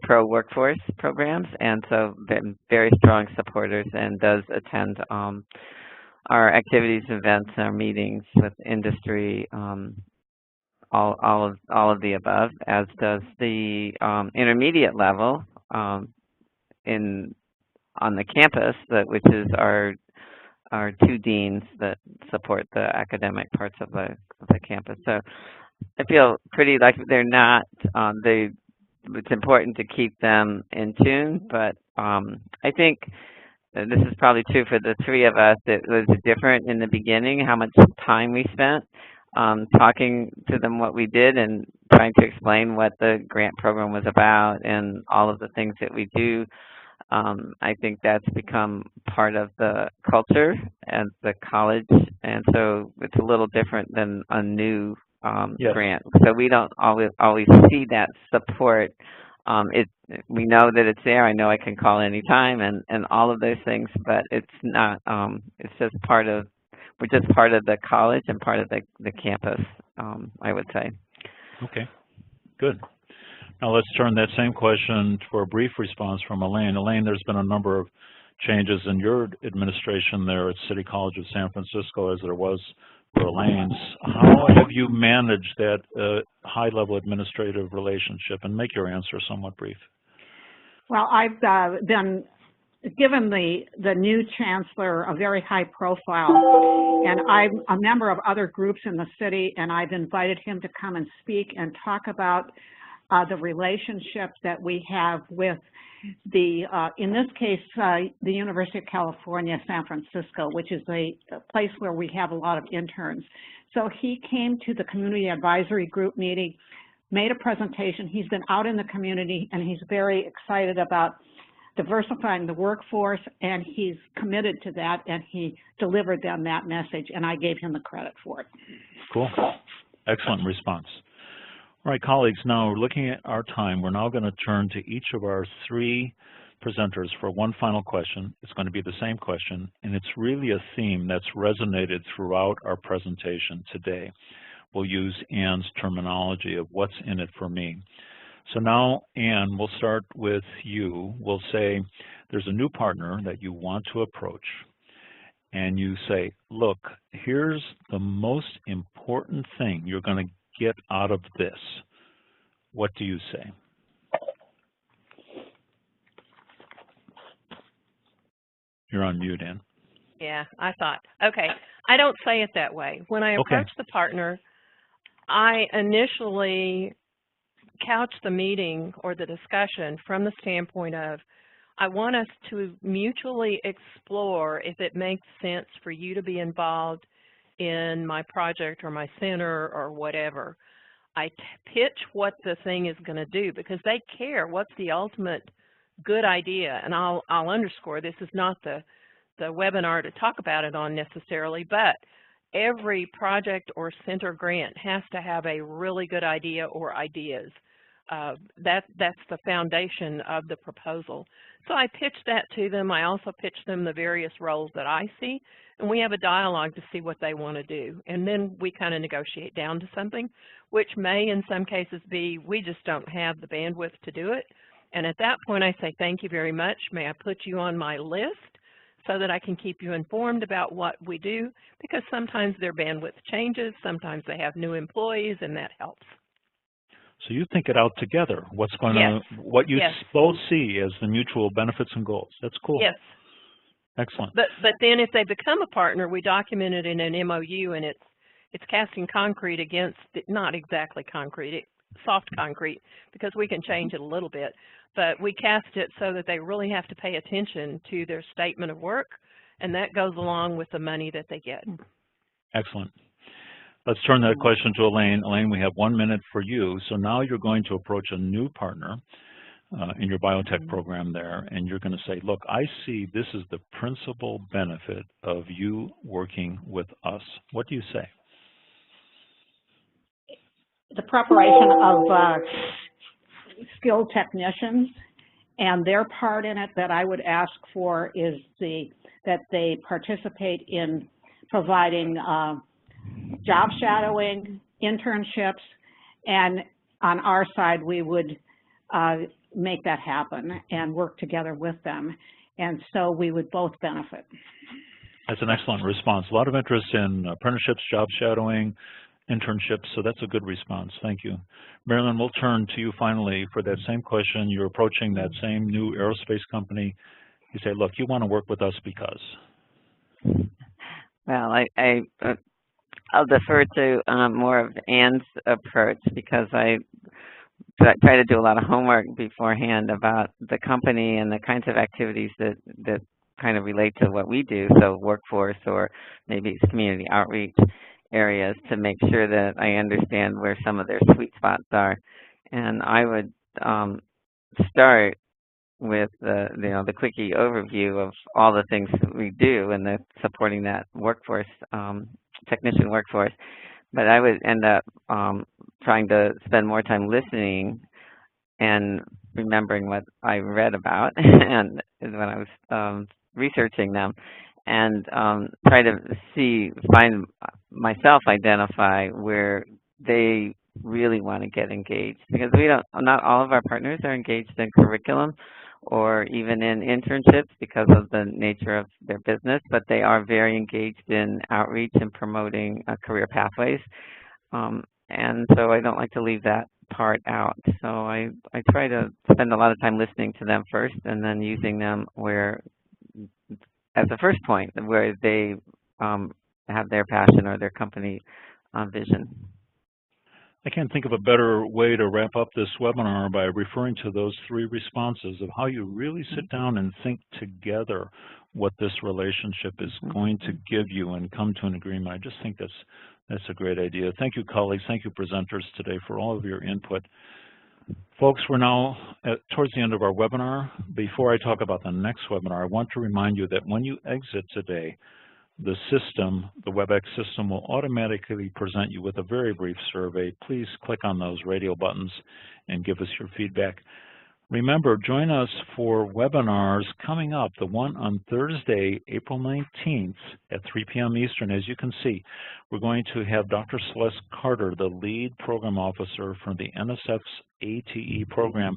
pro-workforce programs, and so been very strong supporters, and does attend our activities, events, our meetings with industry, all of the above, as does the intermediate level on the campus, which is our 2 deans that support the academic parts of the campus. So I feel pretty like they're not it's important to keep them in tune, but I think this is probably true for the 3 of us. It was different in the beginning, how much time we spent talking to them what we did and trying to explain what the grant program was about and all of the things that we do. I think that's become part of the culture at the college, and so it's a little different than a new Yes. grant. So we don't always see that support. We know that it's there. I know I can call anytime and all of those things, but it's not. It's just part of. We're just part of the college and part of the campus. I would say. Okay. Good. Now let's turn that same question for a brief response from Elaine. Elaine, there's been a number of changes in your administration there at City College of San Francisco as there was for Elaine's. How have you managed that high-level administrative relationship? And make your answer somewhat brief. Well, I've been given the new chancellor a very high profile, and I'm a member of other groups in the city, and I've invited him to come and speak and talk about the relationship that we have with the, in this case, the University of California, San Francisco, which is a place where we have a lot of interns. So he came to the community advisory group meeting, made a presentation. He's been out in the community, and he's very excited about diversifying the workforce, and he's committed to that, and he delivered them that message, and I gave him the credit for it. Cool. Excellent response. All right, colleagues, now looking at our time, we're now going to turn to each of our three presenters for one final question. It's going to be the same question, and it's really a theme that's resonated throughout our presentation today. We'll use Anne's terminology of what's in it for me. So now, Anne, we'll start with you. We'll say there's a new partner that you want to approach, and you say, look, here's the most important thing you're going to get out of this. What do you say? You're on mute, Ann. Yeah, I thought. Okay, I don't say it that way. When I approach the partner, I initially couch the meeting or the discussion from the standpoint of, I want us to mutually explore if it makes sense for you to be involved in my project or my center or whatever. I pitch what the thing is going to do because they care what's the ultimate good idea. And I'll underscore, this is not the webinar to talk about it on necessarily, but every project or center grant has to have a really good idea or ideas. That's the foundation of the proposal. So I pitch that to them. I also pitch them the various roles that I see, and we have a dialogue to see what they want to do. And then we kind of negotiate down to something, which may in some cases be we just don't have the bandwidth to do it. And at that point I say, thank you very much. May I put you on my list so that I can keep you informed about what we do, because sometimes their bandwidth changes, sometimes they have new employees, and that helps. So you think it out together, what's going to, what you both see as the mutual benefits and goals. That's cool. Yes. Excellent. But then if they become a partner, we document it in an MOU, and it's casting concrete against, not exactly concrete, soft concrete, because we can change it a little bit, but we cast it so that they really have to pay attention to their statement of work, and that goes along with the money that they get. Excellent. Let's turn that question to Elaine. Elaine, we have 1 minute for you. So now you're going to approach a new partner in your biotech program there, and you're going to say, look, I see this is the principal benefit of you working with us. What do you say? The preparation of skilled technicians, and their part in it that I would ask for is that they participate in providing job shadowing, internships, and on our side we would make that happen and work together with them, and so we would both benefit. That's an excellent response. A lot of interest in apprenticeships, job shadowing, internships, so that's a good response. Thank you. Marilyn, we'll turn to you finally for that same question. You're approaching that same new aerospace company. You say, look, you want to work with us because? Well, I'll defer to more of Anne's approach, because I try to do a lot of homework beforehand about the company and the kinds of activities that kind of relate to what we do, so workforce or maybe it's community outreach areas, to make sure that I understand where some of their sweet spots are. And I would start with the quickie overview of all the things that we do and the supporting that workforce, technician workforce. But I would end up trying to spend more time listening and remembering what I read about and when I was researching them, and try to find myself identify where they really want to get engaged, because not all of our partners are engaged in curriculum or even in internships because of the nature of their business, but they are very engaged in outreach and promoting career pathways. And so I don't like to leave that part out. So I try to spend a lot of time listening to them first and then using them as a first point where they have their passion or their company vision. I can't think of a better way to wrap up this webinar by referring to those three responses of how you really sit down and think together what this relationship is going to give you and come to an agreement. I just think that's a great idea. Thank you, colleagues. Thank you, presenters today, for all of your input. Folks, we're now towards the end of our webinar. Before I talk about the next webinar, I want to remind you that when you exit today, the system, the WebEx system, will automatically present you with a very brief survey. Please click on those radio buttons and give us your feedback. Remember, join us for webinars coming up, the one on Thursday, April 19th at 3 p.m. Eastern. As you can see, we're going to have Dr. Celeste Carter, the lead program officer from the NSF's ATE program,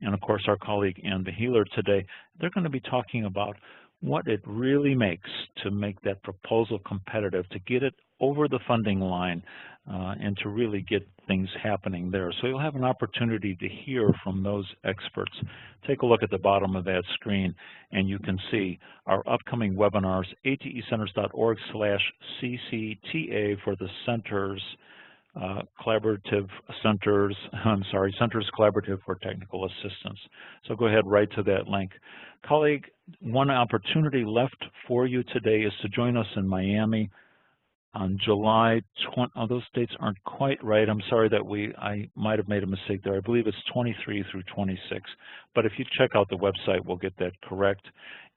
and of course our colleague Ann Beheeler today. They're going to be talking about what it really makes to make that proposal competitive, to get it over the funding line, and to really get things happening there. So you'll have an opportunity to hear from those experts. Take a look at the bottom of that screen, and you can see our upcoming webinars, atecenters.org/CCTA for the centers, Centers Collaborative for Technical Assistance. So go ahead, right to that link. Colleague, one opportunity left for you today is to join us in Miami on July 20. Oh, those dates aren't quite right. I'm sorry that I might have made a mistake there. I believe it's 23 through 26. But if you check out the website, we'll get that correct.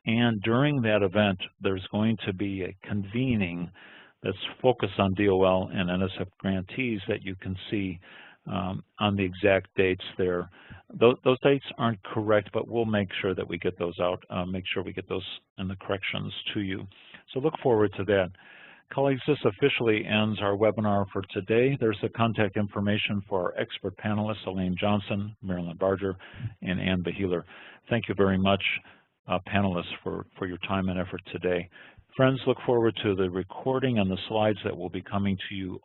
And during that event, there's going to be a convening that's focused on DOL and NSF grantees that you can see on the exact dates there. Those dates aren't correct, but we'll make sure that we get those out, make sure we get those and the corrections to you. So look forward to that. Colleagues, this officially ends our webinar for today. There's the contact information for our expert panelists, Elaine Johnson, Marilyn Barger, and Ann Beheeler. Thank you very much, panelists, for your time and effort today. Friends, look forward to the recording and the slides that will be coming to you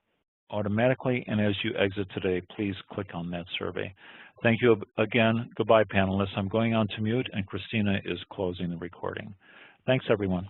automatically, and as you exit today, please click on that survey. Thank you again. Goodbye, panelists. I'm going on to mute, and Christina is closing the recording. Thanks, everyone.